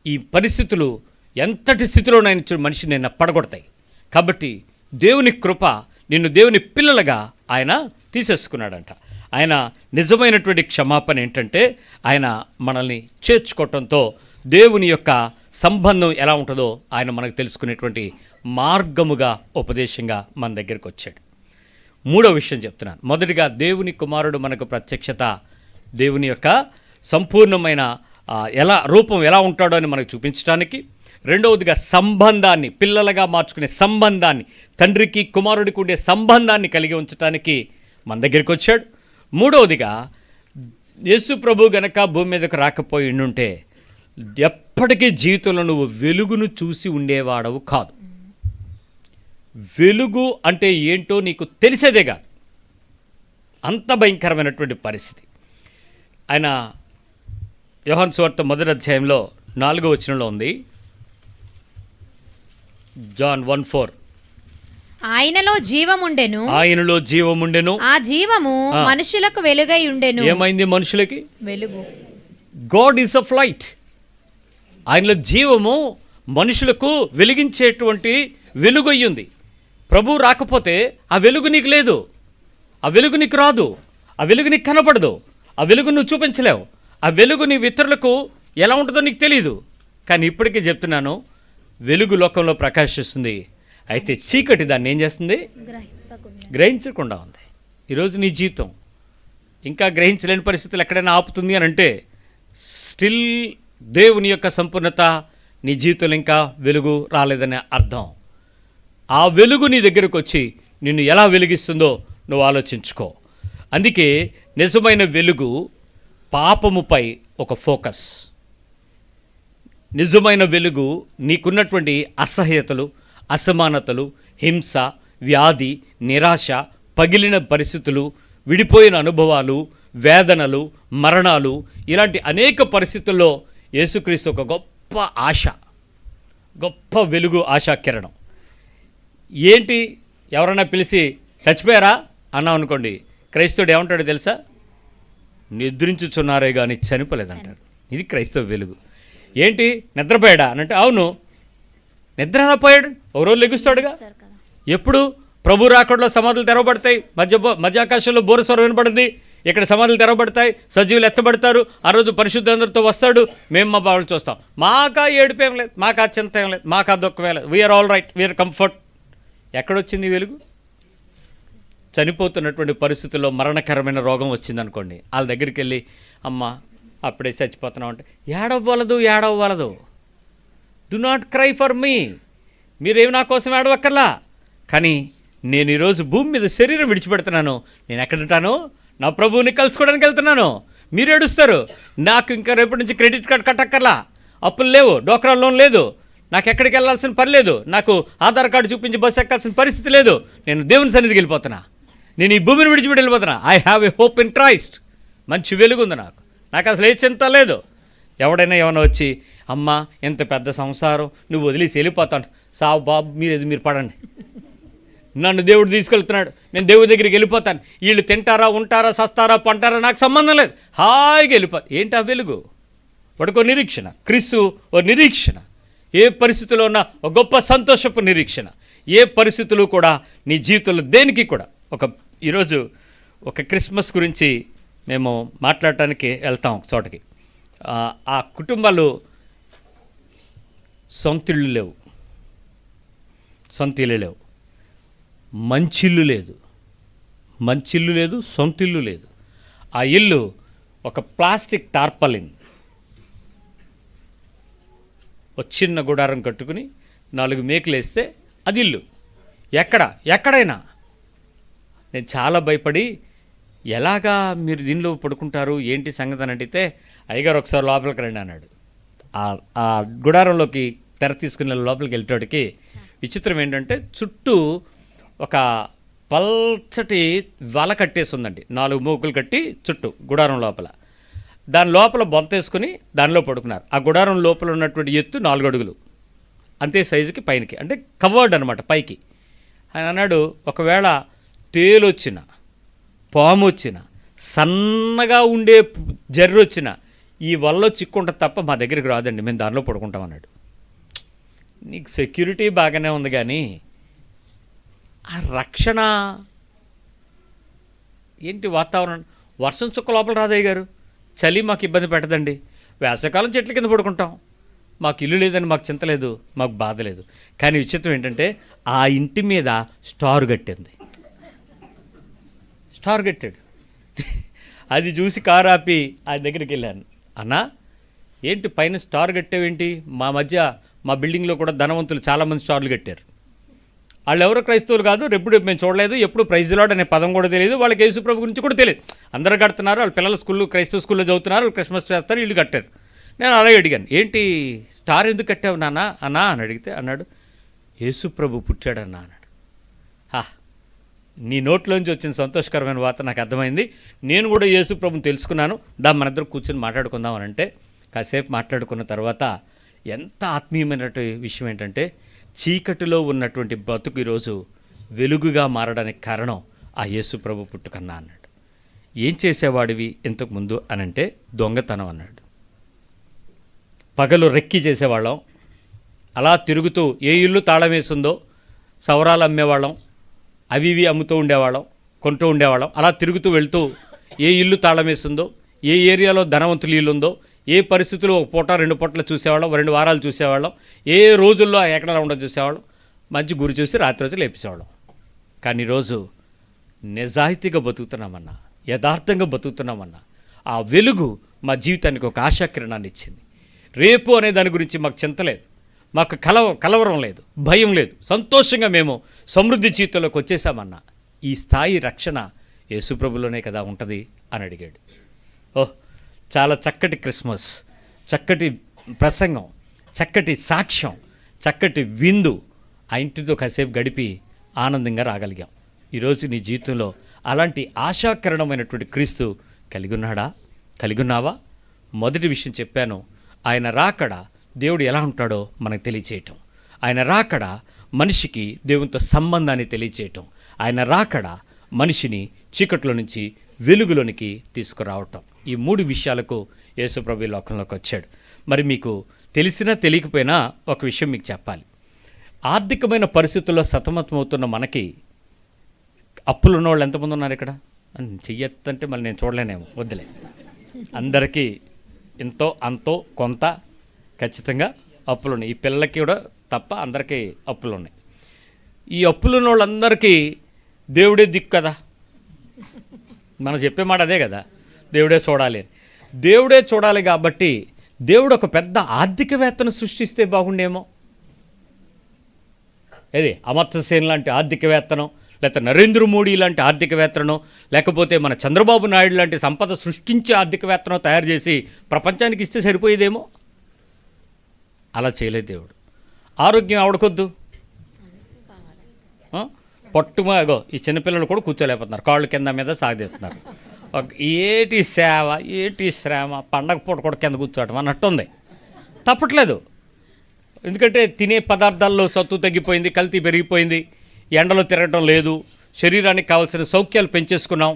ఈ పరిస్థితులు ఎంతటి స్థితిలోనైనా మనిషిని నిన్ను పడగొడతాయి. కాబట్టి దేవుని కృప నిన్ను దేవుని పిల్లలుగా ఆయన తీసేసుకున్నాడంట. ఆయన నిజమైనటువంటి క్షమాపణ ఏంటంటే, ఆయన మనల్ని చేర్చుకోవటంతో దేవుని యొక్క సంబంధం ఎలా ఉంటుందో ఆయన మనకు తెలుసుకునేటువంటి మార్గముగా, ఉపదేశంగా మన దగ్గరికి వచ్చాడు. 3వ విషయం చెప్తున్నాను. మొదటిగా దేవుని కుమారుడు మనకు ప్రత్యక్షత, దేవుని యొక్క సంపూర్ణమైన రూపం ఎలా ఉంటాడో అని మనకు చూపించడానికి, రెండవదిగా సంబంధాన్ని, పిల్లలుగా మార్చుకునే సంబంధాన్ని, తండ్రికి కుమారుడికి ఉండే సంబంధాన్ని కలిగి ఉంచడానికి మన దగ్గరికి వచ్చాడు. మూడవదిగా యేసు ప్రభు గనక భూమి మీదకు రాకపోయి ఉండుంటే ఎప్పటికీ జీవితంలో నువ్వు వెలుగును చూసి ఉండేవాడవు కాదు. వెలుగు అంటే ఏంటో నీకు తెలిసేదేగా, అంత భయంకరమైనటువంటి పరిస్థితి. ఆయన యోహాను సువార్త 1వ అధ్యాయంలో 4వ వచనంలో ఉంది, జాన్ 1:4, ఆయనలో జీవముండెను, ఆయనలో జీవముండెను, ఆ జీవము మనుషులకు వెలుగై ఉండెను. ఏమైంది మనుషులకి? వెలుగు. God is of light. ఆయనలో జీవము మనుషులకు వెలిగించేటువంటి వెలుగు అయ్యింది. ప్రభు రాకపోతే ఆ వెలుగు నీకు లేదు, ఆ వెలుగు నీకు రాదు, ఆ వెలుగు నీకు కనపడదు, ఆ వెలుగు నువ్వు చూపించలేవు, ఆ వెలుగు నీ ఇతరులకు ఎలా ఉంటుందో నీకు తెలియదు. కానీ ఇప్పటికీ చెప్తున్నాను, వెలుగు లోకంలో ప్రకాశిస్తుంది, అయితే చీకటి దాన్ని ఏం చేస్తుంది? గ్రహించకుండా ఉంది. ఈరోజు నీ జీవితం ఇంకా గ్రహించలేని పరిస్థితులు ఎక్కడైనా ఆపుతుంది అని అంటే స్టిల్ దేవుని యొక్క సంపూర్ణత నీ జీవితంలో ఇంకా వెలుగు రాలేదనే అర్థం. ఆ వెలుగు నీ దగ్గరకు వచ్చి నిన్ను ఎలా వెలిగిస్తుందో నువ్వు ఆలోచించుకో. అందుకే నిజమైన వెలుగు పాపముపై ఒక ఫోకస్. నిజమైన వెలుగు నీకున్నటువంటి అసహ్యతలు, అసమానతలు, హింస, వ్యాధి, నిరాశ, పగిలిన పరిస్థితులు, విడిపోయిన అనుభవాలు, వేదనలు, మరణాలు, ఇలాంటి అనేక పరిస్థితుల్లో యేసుక్రీస్తు ఒక గొప్ప ఆశ, గొప్ప వెలుగు ఆశాకిరణం. ఏంటి? ఎవరన్నా పిలిచి చచ్చిపోయారా అన్నాం అనుకోండి, క్రైస్తవుడు ఏమంటాడో తెలుసా? నిద్రించుచున్నారే కానీ చనిపోలేదంటారు. ఇది క్రైస్తవ వెలుగు. ఏంటి? నిద్రపోయాడా అని అంటే, అవును, నిద్ర ఎలా పోయాడు? ఒక రోజు లెగుస్తాడుగా. ఎప్పుడు? ప్రభు రాకడలో సమాధులు తెరవబడతాయి, మధ్యాకాశంలో బోరస్వరం వినపడుతుంది, ఇక్కడ సమాధులు తెరవబడతాయి, సజీవులు ఎత్తబడతారు. ఆ రోజు పరిశుద్ధులందరితో వస్తాడు, మేము మా బావులు చూస్తాం. మాకా ఏడుపేం లేదు, మాకా చింత ఏం లేదు, మాకా దుఃఖం లేదు, we're all right, we're comfort. ఎక్కడొచ్చింది వెలుగు? చనిపోతున్నటువంటి పరిస్థితుల్లో మరణకరమైన రోగం వచ్చిందనుకోండి, వాళ్ళ దగ్గరికి వెళ్ళి అమ్మ అప్పుడే చచ్చిపోతున్నాం అంటే ఏడవ్వలదు. Do not cry for me. మీరేమి నా కోసం ఏడవక్కర్లా. కానీ నేను ఈరోజు భూమి మీద శరీరం విడిచిపెడుతున్నాను, నేను ఎక్కడుంటాను? నా ప్రభువుని కలుసుకోవడానికి వెళ్తున్నాను. మీరు ఏడుస్తారు, నాకు ఇంకా రేపటి నుంచి క్రెడిట్ కార్డు కట్టక్కర్లా, అప్పులు లేవు, డోక్రా లోన్ లేదు, నాకు ఎక్కడికి వెళ్ళాల్సిన పని లేదు, నాకు ఆధార్ కార్డు చూపించి బస్సు ఎక్కాల్సిన పరిస్థితి లేదు, నేను దేవుని సన్నిధికి వెళ్ళిపోతున్నా, నేను ఈ భూమిని విడిచిపెట్టి వెళ్ళిపోతున్నా. I have a hope in Christ. మంచి వెలుగు ఉంది నాకు అసలు ఏ చింత లేదు. ఎవడైనా ఏమైనా వచ్చి అమ్మ ఎంత పెద్ద సంసారం నువ్వు వదిలేసి వెళ్ళిపోతాను, సావు బాబు మీరు పడండి, నన్ను దేవుడు తీసుకెళ్తున్నాడు, నేను దేవుడి దగ్గరికి వెళ్ళిపోతాను, వీళ్ళు తింటారా ఉంటారా సస్తారా పంటారా నాకు సంబంధం లేదు, హాయిగా వెళ్ళిపోతాను. ఏంటి ఆ వెలుగు? వాడికో నిరీక్షణ. క్రీస్తు ఓ నిరీక్షణ. ఏ పరిస్థితిలో ఉన్నా ఒక గొప్ప సంతోషపు నిరీక్షణ. ఏ పరిస్థితులు కూడా నీ జీవితంలో దేనికి కూడా ఈరోజు ఒక క్రిస్మస్ గురించి మేము మాట్లాడటానికి వెళ్తాం ఒక చోటకి. ఆ కుటుంబాలు సొంత ఇళ్ళు లేవు, మంచిల్లు లేదు, సొంత ఇల్లు లేదు. ఆ ఇల్లు ఒక ప్లాస్టిక్ టార్పలిన్, ఒక చిన్న గుడారం కట్టుకుని 4 మేకులు వేస్తే అది ఇల్లు. ఎక్కడైనా నేను చాలా భయపడి, ఎలాగా మీరు దీనిలో పడుకుంటారు ఏంటి సంగతి అని అడిగితే, అయ్యగారు ఒకసారి లోపలికి రండి అన్నాడు. ఆ గుడారంలోకి తెర తీసుకుని లోపలికి వెళ్ళేటోటికి విచిత్రం ఏంటంటే, చుట్టూ ఒక పల్చటి వల కట్టేసి ఉందండి, 4 మూకులు కట్టి చుట్టూ గుడారం లోపల. దాని లోపల బొంత వేసుకుని దానిలో పడుకున్నారు. ఆ గుడారం లోపల ఉన్నటువంటి ఎత్తు 4 అడుగులు, అంతే సైజుకి పైనకి, అంటే కవర్డ్ అనమాట పైకి. ఆయన అన్నాడు, ఒకవేళ తేలొచ్చిన, పాము వచ్చిన, సన్నగా ఉండే జర్రు వచ్చిన ఈ వల్ల చిక్కుంటా తప్ప మా దగ్గరికి రాదండి, మేము దానిలో పడుకుంటాం అన్నాడు. నీకు సెక్యూరిటీ బాగానే ఉంది కానీ ఆ రక్షణ ఏంటి? వాతావరణం, వర్షం చుక్క లోపల రాదయ్య గారు, చలి మాకు ఇబ్బంది పెట్టదండి, వేసవకాలం చెట్ల కింద పడుకుంటాం, మాకు ఇల్లు లేదని మాకు చింత లేదు, మాకు బాధ లేదు. కానీ విచిత్రం ఏంటంటే ఆ ఇంటి మీద స్టార్ కట్టాడు. అది చూసి కారు ఆపి ఆయన దగ్గరికి వెళ్ళాను. అన్నా ఏంటి పైన స్టార్ కట్టావేంటి? మా బిల్డింగ్లో కూడా ధనవంతులు చాలామంది స్టార్లు కట్టారు. వాళ్ళు ఎవరో క్రైస్తవులు కాదు, ఎప్పుడు మేము చూడలేదు, ఎప్పుడు ప్రైజ్ లార్డ్ అనే పదం కూడా తెలియదు, వాళ్ళకి యేసు ప్రభు గురించి కూడా తెలియదు. అందరూ కడుతున్నారు, వాళ్ళ పిల్లలు క్రైస్తవ స్కూల్లో చదువుతున్నారు, వాళ్ళు క్రిస్మస్ చేస్తారు, ఇల్లు కట్టారు. నేను అలాగే అడిగాను, ఏంటి స్టార్ ఎందుకు కట్టావు నాన్న అన్నా అని అడిగితే అన్నాడు, యేసు ప్రభు పుట్టాడన్నా అన్నాడు. నీ నోట్లోంచి వచ్చిన సంతోషకరమైన వార్త నాకు అర్థమైంది. నేను కూడా యేసు ప్రభుని తెలుసుకున్నాను, మన ఇద్దరు కూర్చొని మాట్లాడుకుందాం అని అంటే కాసేపు మాట్లాడుకున్న తర్వాత ఎంత ఆత్మీయమైనటువంటి విషయం ఏంటంటే, చీకటిలో ఉన్నటువంటి బతుకు ఈరోజు వెలుగుగా మారడానికి కారణం ఆ యేసు ప్రభు పుట్టుకన్నా అన్నాడు. ఏం చేసేవాడివి ఇంతకుముందు అనంటే దొంగతనం అన్నాడు. పగలు రెక్కి చేసేవాళ్ళం, అలా తిరుగుతూ ఏ ఇల్లు తాళం వేసిందో సవరాలు అమ్మేవాళ్ళం, అవి ఇవి అమ్ముతూ ఉండేవాళ్ళం, కొంటూ ఉండేవాళ్ళం. అలా తిరుగుతూ వెళ్తూ ఏ ఇల్లు తాళం వేసిందో, ఏ ఏరియాలో ధనవంతులు ఇల్లు ఉందో, ఏ పరిస్థితుల్లో ఒక పూట 2 పూటలు చూసేవాళ్ళం, 2 వారాలు చూసేవాళ్ళం, ఏ రోజుల్లో ఎక్కడ ఉండో చూసేవాళ్ళం, మంచి గురి చూసి రాత్రి రోజు లేపేసేవాళ్ళం. కానీ ఈరోజు నిజాయితీగా బతుకుతున్నామన్నా, యథార్థంగా బతుకుతున్నామన్నా, ఆ వెలుగు మా జీవితానికి ఒక ఆశాకిరణాన్ని ఇచ్చింది. రేపు అనే దాని గురించి మాకు చింత లేదు, మాకు కలవరం లేదు, భయం లేదు, సంతోషంగా మేము సమృద్ధి జీవితంలోకి వచ్చేసామన్నా. ఈ స్థాయి రక్షణ యేసుప్రభులోనే కదా ఉంటుంది అని అడిగాడు. చాలా చక్కటి క్రిస్మస్, చక్కటి ప్రసంగం, చక్కటి సాక్ష్యం, చక్కటి విందు ఆ ఇంటితో కాసేపు గడిపి ఆనందంగా రాగలిగాం. ఈరోజు నీ జీవితంలో అలాంటి ఆశాకరణమైనటువంటి క్రీస్తు కలిగి ఉన్నావా? మొదటి విషయం చెప్పాను, ఆయన రాకడ దేవుడు ఎలా ఉంటాడో మనకు తెలియచేయటం, ఆయన రాకడ మనిషికి దేవునితో సంబంధాన్ని తెలియచేయటం, ఆయన రాకడ మనిషిని చీకట్లో నుంచి వెలుగులోనికి తీసుకురావటం. ఈ 3 విషయాలకు యేసుప్రభు లోకంలోకి వచ్చాడు. మరి మీకు తెలిసినా తెలియకపోయినా ఒక విషయం మీకు చెప్పాలి. ఆర్థికమైన పరిస్థితుల్లో సతమతమవుతున్న మనకి అప్పులు ఉన్న వాళ్ళు ఎంతమంది ఉన్నారు ఇక్కడ? చెయ్యొద్దంటే మళ్ళీ నేను చూడలేనేమో, వద్దులే. అందరికీ ఎంతో అంతో కొంత ఖచ్చితంగా అప్పులు ఉన్నాయి. ఈ పిల్లలకి కూడా తప్ప అందరికీ అప్పులు ఉన్నాయి. ఈ అప్పులు ఉన్న వాళ్ళందరికీ దేవుడే దిక్కు కదా. మనం చెప్పే మాట అదే కదా, దేవుడే చూడాలి అని. దేవుడే చూడాలి కాబట్టి దేవుడు ఒక పెద్ద ఆర్థికవేత్తను సృష్టిస్తే బాగుండేమో. ఏది అమర్త్యసేన్ లాంటి ఆర్థికవేత్తనో, లేకపోతే నరేంద్ర మోడీ లాంటి ఆర్థికవేత్తనో, లేకపోతే మన చంద్రబాబు నాయుడు లాంటి సంపద సృష్టించే ఆర్థికవేత్తనో తయారు చేసి ప్రపంచానికి ఇస్తే సరిపోయేదేమో. అలా చేయలేదు దేవుడు. ఆరోగ్యం ఆవిడకొద్దు, పట్టుమాగో ఈ చిన్నపిల్లలు కూడా కూర్చోలేకపోతున్నారు, కాళ్ళు కింద మీద సాగదీస్తున్నారు. ఏటి సేవ, ఏటి శ్రమ, పండగ పూట కూడా కింద కూర్చోవటం అన్నట్టుంది. తప్పట్లేదు, ఎందుకంటే తినే పదార్థాల్లో సత్తు తగ్గిపోయింది, కల్తీ పెరిగిపోయింది, ఎండలో తిరగటం లేదు, శరీరానికి కావాల్సిన సౌఖ్యాలు పెంచేసుకున్నాం.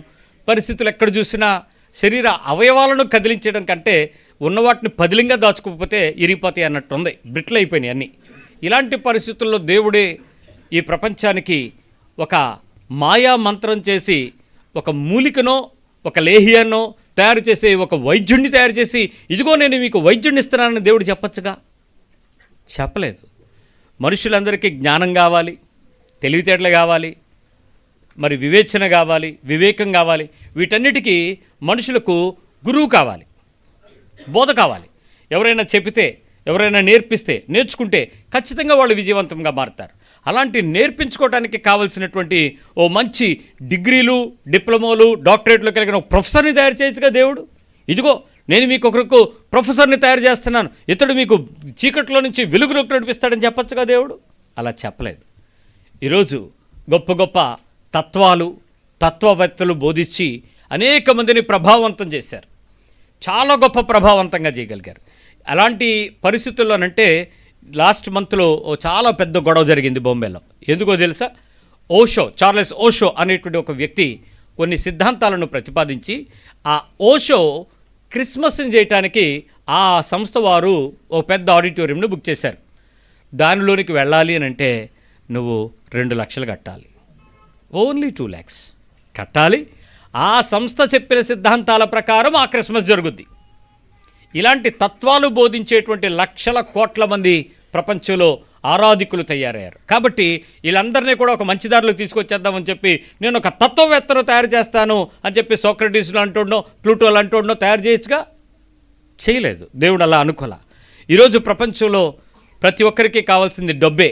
పరిస్థితులు ఎక్కడ చూసినా శరీర అవయవాలను కదిలించడం కంటే ఉన్న వాటిని పదిలంగా దాచుకోకపోతే ఇరిగిపోతాయి అన్నట్టుంది, బ్రిట్లు అయిపోయినాయి అన్నీ. ఇలాంటి పరిస్థితుల్లో దేవుడే ఈ ప్రపంచానికి ఒక మాయా మంత్రం చేసి ఒక మూలికనో ఒక లేహియానో తయారు చేసి ఒక వైద్యుడిని తయారు చేసి ఇదిగో నేను మీకు వైద్యుడిని ఇస్తున్నానని దేవుడు చెప్పచ్చుగా, చెప్పలేదు. మనుషులందరికీ జ్ఞానం కావాలి, తెలివితేటలు కావాలి, మరి వివేచన కావాలి, వివేకం కావాలి. వీటన్నిటికీ మనుషులకు గురువు కావాలి, బోధ కావాలి. ఎవరైనా చెబితే, ఎవరైనా నేర్పిస్తే, నేర్చుకుంటే ఖచ్చితంగా వాళ్ళు విజయవంతంగా మారుతారు. అలాంటి నేర్పించుకోవడానికి కావలసినటువంటి ఓ మంచి డిగ్రీలు, డిప్లొమాలు, డాక్టరేట్లు కలిగిన ఒక ప్రొఫెసర్ని తయారు చేయొచ్చుగా దేవుడు. ఇదిగో నేను మీకు ఒకరికి ప్రొఫెసర్ని తయారు చేస్తున్నాను, ఇతడు మీకు చీకట్లో నుంచి వెలుగులోకి నడిపిస్తాడని చెప్పచ్చుగా దేవుడు. అలా చెప్పలేదు. ఈరోజు గొప్ప గొప్ప తత్వవేత్తలు బోధించి అనేక మందిని ప్రభావవంతం చేశారు, చాలా గొప్ప ప్రభావవంతంగా చేయగలిగారు. అలాంటి పరిస్థితుల్లోనంటే లాస్ట్ మంత్లో చాలా పెద్ద గొడవ జరిగింది బాంబేలో. ఎందుకో తెలుసా? చార్లెస్ ఓషో అనేటువంటి ఒక వ్యక్తి కొన్ని సిద్ధాంతాలను ప్రతిపాదించి ఆ ఓషో క్రిస్మస్ని చేయటానికి ఆ సంస్థ వారు ఓ పెద్ద ఆడిటోరియంను బుక్ చేశారు. దానిలోనికి వెళ్ళాలి అని అంటే నువ్వు 2 లక్షలు కట్టాలి, ఓన్లీ 2 lakhs కట్టాలి. ఆ సంస్థ చెప్పిన సిద్ధాంతాల ప్రకారం ఆ క్రిస్మస్ జరుగుద్ది. ఇలాంటి తత్వాలు బోధించేటువంటి లక్షల కోట్ల మంది ప్రపంచంలో ఆరాధికులు తయారయ్యారు. కాబట్టి వీళ్ళందరినీ కూడా ఒక మంచి దారిలో తీసుకొచ్చేద్దామని చెప్పి నేను ఒక తత్వవేత్తను తయారు చేస్తాను అని చెప్పి సోక్రటీస్లో అంటుండో, ప్లూటోలు అంటుండో తయారు చేయొచ్చుగా, చేయలేదు. దేవుడు అలా అనుకోలే. ఈరోజు ప్రపంచంలో ప్రతి ఒక్కరికి కావాల్సింది డబ్బే.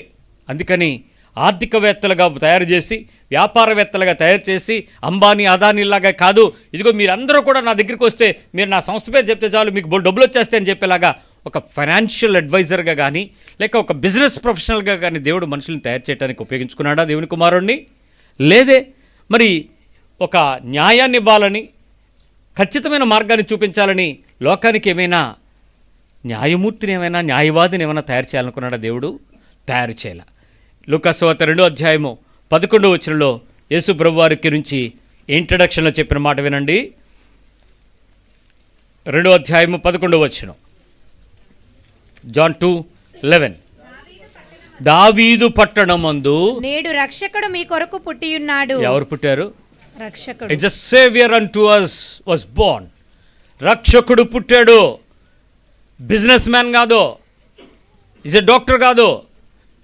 అందుకని ఆర్థికవేత్తలుగా తయారు చేసి, వ్యాపారవేత్తలుగా తయారు చేసి, అంబానీ అదానీలాగా కాదు, ఇదిగో మీరందరూ కూడా నా దగ్గరికి వస్తే మీరు నా సంస్థ పేరు చెప్తే చాలు మీకు డబ్బులు వచ్చేస్తాయి అని చెప్పేలాగా ఒక ఫైనాన్షియల్ అడ్వైజర్గా కానీ లేక ఒక బిజినెస్ ప్రొఫెషనల్గా కానీ దేవుడు మనుషులను తయారు చేయడానికి ఉపయోగించుకున్నాడా దేవుని కుమారుణ్ణి? లేదే. మరి ఒక న్యాయాన్ని ఇవ్వాలని, ఖచ్చితమైన మార్గాన్ని చూపించాలని లోకానికి ఏమైనా న్యాయమూర్తిని ఏమైనా న్యాయవాదిని ఏమైనా తయారు చేయాలనుకున్నాడా దేవుడు? తయారు చేయాల. లూకాసు వార్త 2వ అధ్యాయము 11వ వచనంలో యేసు ప్రభువారి గురించి ఇంట్రడక్షన్లో చెప్పిన మాట వినండి. 2వ అధ్యాయము 11వ వచనం, John 2:11. దావీదు పట్టణమందు నేడు రక్షకుడు మీ కొరకు పుట్టియున్నాడు. ఎవరు పుట్టారు? రక్షకుడు. It's a saviour unto us was born. రక్షకుడు పుట్టాడు. బిజినెస్ మ్యాన్ కాదు, ఈజ్ ఎ డాక్టర్ కాదు,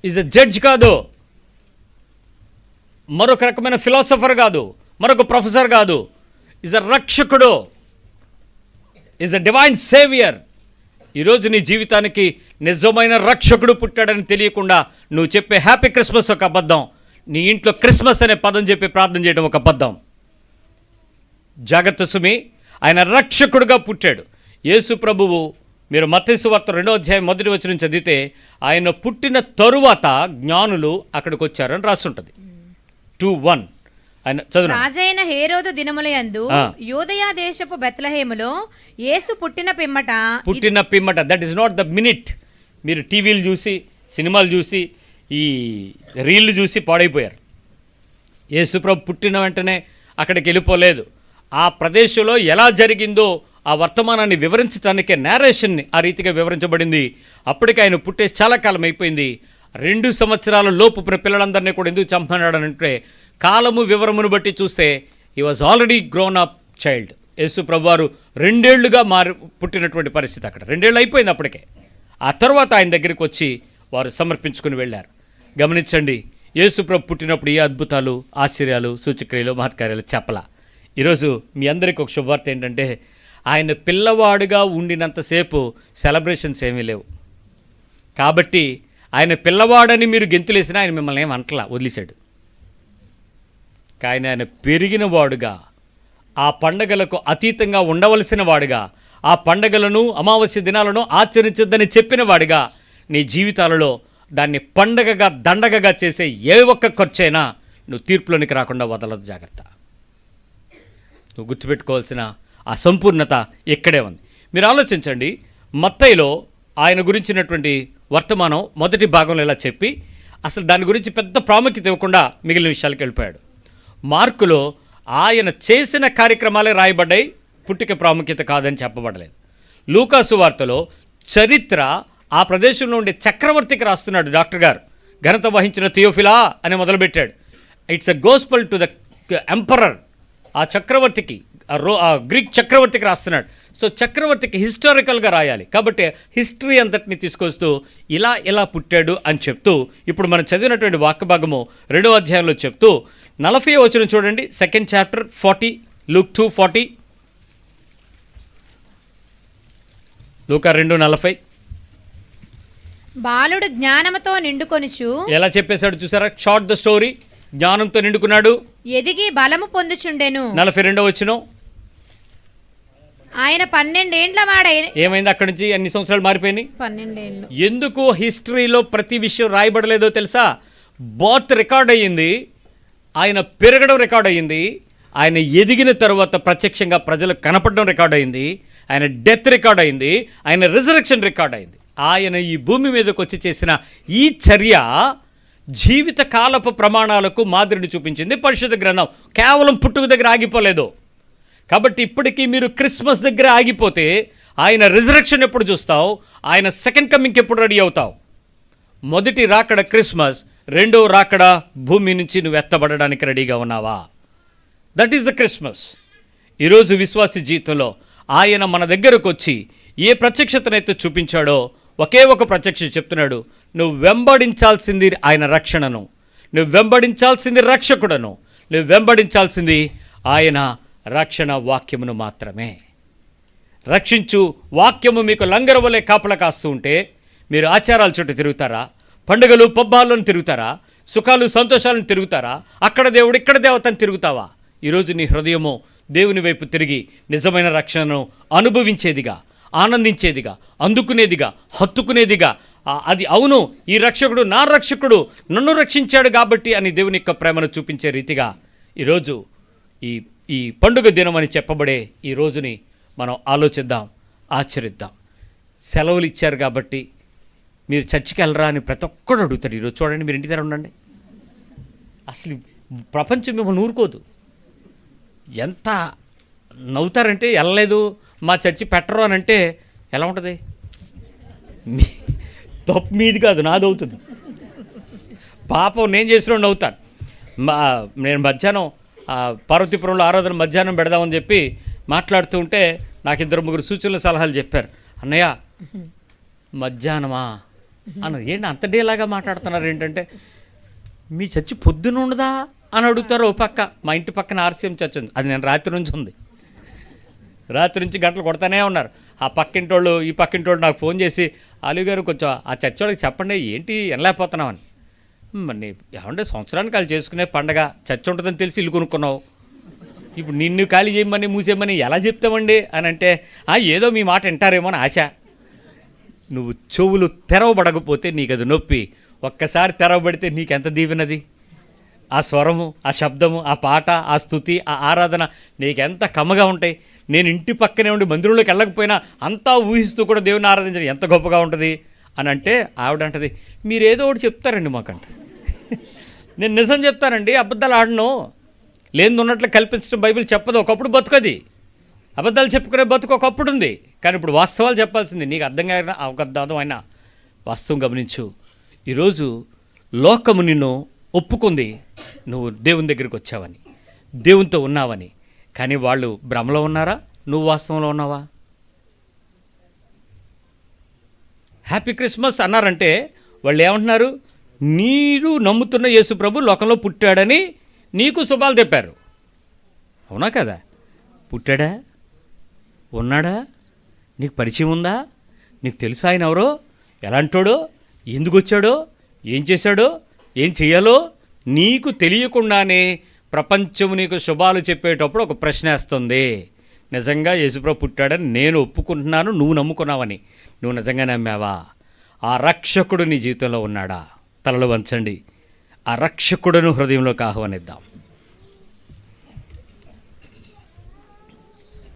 ఈజ్ ఎ జడ్జ్ కాదు, మరొక రకమైన ఫిలాసఫర్ కాదు, మరొక ప్రొఫెసర్ కాదు. ఈజ్ ఎ రక్షకుడు, ఈజ్ ఎ డివైన్ సేవియర్. ఈరోజు నీ జీవితానికి నిజమైన రక్షకుడు పుట్టాడని తెలియకుండా నువ్వు చెప్పే హ్యాపీ క్రిస్మస్ ఒక అబద్ధం. నీ ఇంట్లో క్రిస్మస్ అనే పదం చెప్పి ప్రార్థన చేయడం ఒక అబద్ధం. జాగ్రత్త సుమి, ఆయన రక్షకుడుగా పుట్టాడు. యేసు ప్రభువు, మీరు మత్తయి సువార్త 2వ అధ్యాయం 1వ వచనం చదివితే ఆయన పుట్టిన తరువాత జ్ఞానులు అక్కడికి వచ్చారని రాస్తుంటుంది. 2:1 ఆయన చదువు. రాజైన హేరోదు దినములయందు యూదయ దేశపు బెత్లెహేములో యేసు పుట్టిన పిమ్మట, that is not the minute. మీరు టీవీలు చూసి, సినిమాలు చూసి, ఈ రీళ్లు చూసి పాడైపోయారు. యేసు ప్రభు పుట్టిన వెంటనే అక్కడికి వెళ్ళిపోలేదు. ఆ ప్రదేశంలో ఎలా జరిగిందో ఆ వర్తమానాన్ని వివరించడానికే నేరేషన్ని ఆ రీతిగా వివరించబడింది. అప్పటికి ఆయన పుట్టేసి చాలా కాలం అయిపోయింది. 2 సంవత్సరాల లోపు పిల్లలందరినీ కూడా ఎందుకు చంపనాడనంటే కాలము వివరమును బట్టి చూస్తే he was already grown up child. Yesu ప్రభువారు 2 ఏళ్లుగా పుట్టినటువంటి పరిస్థితి అక్కడ. 2 ఏళ్ళు అయిపోయింది అప్పటికే. ఆ తర్వాత ఆయన దగ్గరికి వచ్చి వారు సమర్పించుకుని వెళ్ళారు. గమనించండి, యేసు ప్రభు పుట్టినప్పుడు ఏ అద్భుతాలు, ఆశ్చర్యాలు, సూచక్రియలు, మహత్కార్యాలు చెప్పలా. ఈరోజు మీ అందరికీ ఒక శుభవార్త ఏంటంటే ఆయన పిల్లవాడుగా ఉండినంతసేపు సెలబ్రేషన్స్ ఏమీ లేవు. కాబట్టి ఆయన పిల్లవాడని మీరు గెంతులేసినా ఆయన మిమ్మల్ని ఏం అంటలా, వదిలేశాడు. కానీ ఆయన పెరిగిన వాడుగా, ఆ పండగలకు అతీతంగా ఉండవలసిన వాడుగా, ఆ పండగలను అమావాస్య దినాలను ఆచరించొద్దని చెప్పిన వాడిగా నీ జీవితాలలో దాన్ని పండగగా దండగగా చేసే ఏ ఒక్క ఖర్చైనా నువ్వు తీర్పులోనికి రాకుండా వదలదు. జాగ్రత్త. నువ్వు గుర్తుపెట్టుకోవాల్సిన ఆ సంపూర్ణత ఇక్కడే ఉంది. మీరు ఆలోచించండి, మత్తయిలో ఆయన గురించినటువంటి వర్తమానం మొదటి భాగంలో ఇలా చెప్పి అసలు దాని గురించి పెద్ద ప్రాముఖ్యత ఇవ్వకుండా మిగిలిన విషయాలకు వెళ్ళిపోయాడు. మార్కులో ఆయన చేసిన కార్యక్రమాలే రాయబడ్డాయి, పుట్టిక ప్రాముఖ్యత కాదని చెప్పబడలేదు. లూకాసు వార్తలో చరిత్ర ఆ ప్రదేశంలో ఉండే చక్రవర్తికి రాస్తున్నాడు. డాక్టర్ గారు ఘనత వహించిన థియోఫిలా అని మొదలుపెట్టాడు. It's a gospel to the emperor. ఆ చక్రవర్తికి, ఆ గ్రీక్ చక్రవర్తికి రాస్తున్నాడు. సో చక్రవర్తికి హిస్టారికల్గా రాయాలి కాబట్టి హిస్టరీ అంతటిని తీసుకొస్తూ ఇలా పుట్టాడు అని చెప్తూ ఇప్పుడు మనం చదివినటువంటి వాక్యభాగము 2వ అధ్యాయంలో చెప్తూ 40వ వచనం చూడండి. 2nd chapter 40, Luke 2:40, లూకా 2:40. బాలుడు జ్ఞానముతో నిండుకొనుచు, ఎలా చెప్పేశాడు చూసారా? Short the story. జ్ఞానంతో నిండుకున్నాడు, ఎదిగి బలము పొందుచుండెను. 42వ వచనం. ఆయన 12 ఏండ్ల వాడై. ఏమైంది అక్కడి నుంచి? అన్ని సంవత్సరాలు మారిపోయినాయి. 12 ఏళ్ళు. ఎందుకు హిస్టరీలో ప్రతి విషయం రాయబడలేదో తెలుసా? బర్త్ రికార్డ్ అయ్యింది, ఆయన పెరగడం రికార్డ్ అయ్యింది, ఆయన ఎదిగిన తర్వాత ప్రత్యక్షంగా ప్రజలకు కనపడడం రికార్డ్ అయింది, ఆయన డెత్ రికార్డ్ అయింది, ఆయన రిజరెక్షన్ రికార్డ్ అయింది. ఆయన ఈ భూమి మీదకి వచ్చి చేసిన ఈ చర్య జీవిత కాలపు ప్రమాణాలకు మాదిరిని చూపించింది పరిశుద్ధ గ్రంథం. కేవలం పుట్టుక దగ్గర ఆగిపోలేదు. కాబట్టి ఇప్పటికీ మీరు క్రిస్మస్ దగ్గర ఆగిపోతే ఆయన రిజరెక్షన్ ఎప్పుడు చూస్తావు? ఆయన సెకండ్ కమింగ్కి ఎప్పుడు రెడీ అవుతావు? మొదటి రాకడ క్రిస్మస్, 2వ రాకడ భూమి నుంచి నువ్వు ఎత్తబడడానికి రెడీగా ఉన్నావా? That is the Christmas. ఈరోజు విశ్వాసి జీవితంలో ఆయన మన దగ్గరకు వచ్చి ఏ ప్రత్యక్షతనైతే చూపించాడో ఒకే ఒక ప్రత్యక్షత చెప్తున్నాడు. నువ్వు వెంబడించాల్సింది ఆయన రక్షణను, నువ్వు వెంబడించాల్సింది రక్షకుడను, నువ్వు వెంబడించాల్సింది ఆయన రక్షణ వాక్యమును మాత్రమే. రక్షించు వాక్యము మీకు లంగరు వలె కాపలా కాస్తూ ఉంటే మీరు ఆచారాల చుట్టూ తిరుగుతారా? పండుగలు పబ్బాలను తిరుగుతారా? సుఖాలు సంతోషాలను తిరుగుతారా? అక్కడ దేవుడు ఇక్కడ దేవతని తిరుగుతావా? ఈరోజు నీ హృదయము దేవుని వైపు తిరిగి నిజమైన రక్షణను అనుభవించేదిగా, ఆనందించేదిగా, అందుకునేదిగా, హత్తుకునేదిగా, అది అవును ఈ రక్షకుడు నా రక్షకుడు నన్ను రక్షించాడు కాబట్టి అని దేవుని యొక్క ప్రేమను చూపించే రీతిగా ఈరోజు ఈ పండుగ దినం అని చెప్పబడే ఈ రోజుని మనం ఆలోచిద్దాం, ఆచరిద్దాం. సెలవులు ఇచ్చారు కాబట్టి మీరు చర్చికి వెళ్ళరా అని ప్రతి ఒక్కడు అడుగుతాడు. ఈరోజు చూడండి, మీరు ఇంటి దగ్గర ఉండండి, అసలు ప్రపంచం మిమ్మల్ని ఊరుకోదు. ఎంత నవ్వుతారంటే వెళ్ళలేదు మా చర్చి పెట్టరు అని అంటే ఎలా ఉంటుంది? తప్పు మీది కాదు, నాది అవుతుంది. పాపం నేను చేసిన నవ్వుతాను. నేను మధ్యాహ్నం పార్వతీపురంలో ఆరాధన మధ్యాహ్నం పెడదామని చెప్పి మాట్లాడుతూ ఉంటే నాకు 2-3 సూచనలు సలహాలు చెప్పారు. అన్నయ్య మధ్యాహ్నమా అన్నది. ఏంటి అంత డేలాగా మాట్లాడుతున్నారు ఏంటంటే, మీ చర్చి పొద్దున ఉండదా అని అడుగుతారు. ఓ పక్క మా ఇంటి పక్కన ఆర్సీఎం చర్చ్ ఉంది, అది నేను రాత్రి నుంచి ఉంది. రాత్రి నుంచి గంటలు కొడతానే ఉన్నారు. ఆ పక్కింటోళ్ళు ఈ పక్కింటోళ్ళు నాకు ఫోన్ చేసి, అలీగారు గారు కొంచెం ఆ చర్చ్ వాళ్ళకి చెప్పండి ఏంటి వినలేకపోతున్నామని. మరి ఏమంటే సంవత్సరానికి వాళ్ళు చేసుకునే పండగ చర్చ్ ఉంటుందని తెలిసి ఇల్లు కొనుక్కున్నావు, ఇప్పుడు నిన్ను ఖాళీ చేయమని మూసేయమని ఎలా చెప్తామండి అని అంటే, ఏదో మీ మాట వింటారేమో అని ఆశ. నువ్వు చెవులు తెరవబడకపోతే నీకు అది నొప్పి, ఒక్కసారి తెరవబడితే నీకెంత దీవెనది. ఆ స్వరము, ఆ శబ్దము, ఆ పాట, ఆ స్తుతి, ఆ ఆరాధన నీకెంత కమ్మగా ఉంటాయి. నేను ఇంటి పక్కనే ఉండి మందిరంలోకి వెళ్ళకపోయినా అంతా ఊహిస్తూ కూడా దేవుని ఆరాధించడం ఎంత గొప్పగా ఉంటుంది అని అంటే, ఆవిడ అంటది మీరేదో ఒకటి చెప్తారండి మాకంట. నేను నిజం చెప్తానండి, అబద్ధాలు ఆడను. లేనిది ఉన్నట్లు కల్పించడం బైబిల్ చెప్పదు. ఒకప్పుడు బతుకది, అబద్ధాలు చెప్పుకునే బతుకు ఒకప్పుడు ఉంది. కానీ ఇప్పుడు వాస్తవాలు చెప్పాల్సింది. నీకు అర్థం కాగిన అవగర్థం అయినా వాస్తవం గమనించు. ఈరోజు లోకము నిన్ను ఒప్పుకుంది, నువ్వు దేవుని దగ్గరికి వచ్చావని, దేవునితో ఉన్నావని. కానీ వాళ్ళు భ్రమలో ఉన్నారా? నువ్వు వాస్తవంలో ఉన్నావా? హ్యాపీ క్రిస్మస్ అన్నారంటే వాళ్ళు ఏమంటున్నారు? నీరు నమ్ముతున్న యేసు ప్రభు లోకంలో పుట్టాడని నీకు శుభాలు చెప్పారు. అవునా కదా? పుట్టాడా? ఉన్నాడా? నీకు పరిచయం ఉందా? నీకు తెలుసు ఆయన ఎవరో, ఎలాంటోడో, ఎందుకు వచ్చాడో, ఏం చేశాడో, ఏం చేయాలో నీకు తెలియకుండానే ప్రపంచము నీకు శుభాలు చెప్పేటప్పుడు ఒక ప్రశ్న వేస్తుంది. నిజంగా యేసుప్రభు పుట్టాడని నేను ఒప్పుకుంటున్నాను, నువ్వు నమ్ముకున్నావని. నువ్వు నిజంగా నమ్మావా? ఆ రక్షకుడు నీ జీవితంలో ఉన్నాడా? తలలు వంచండి, ఆ రక్షకుడును హృదయంలోకి ఆహ్వానిద్దాం.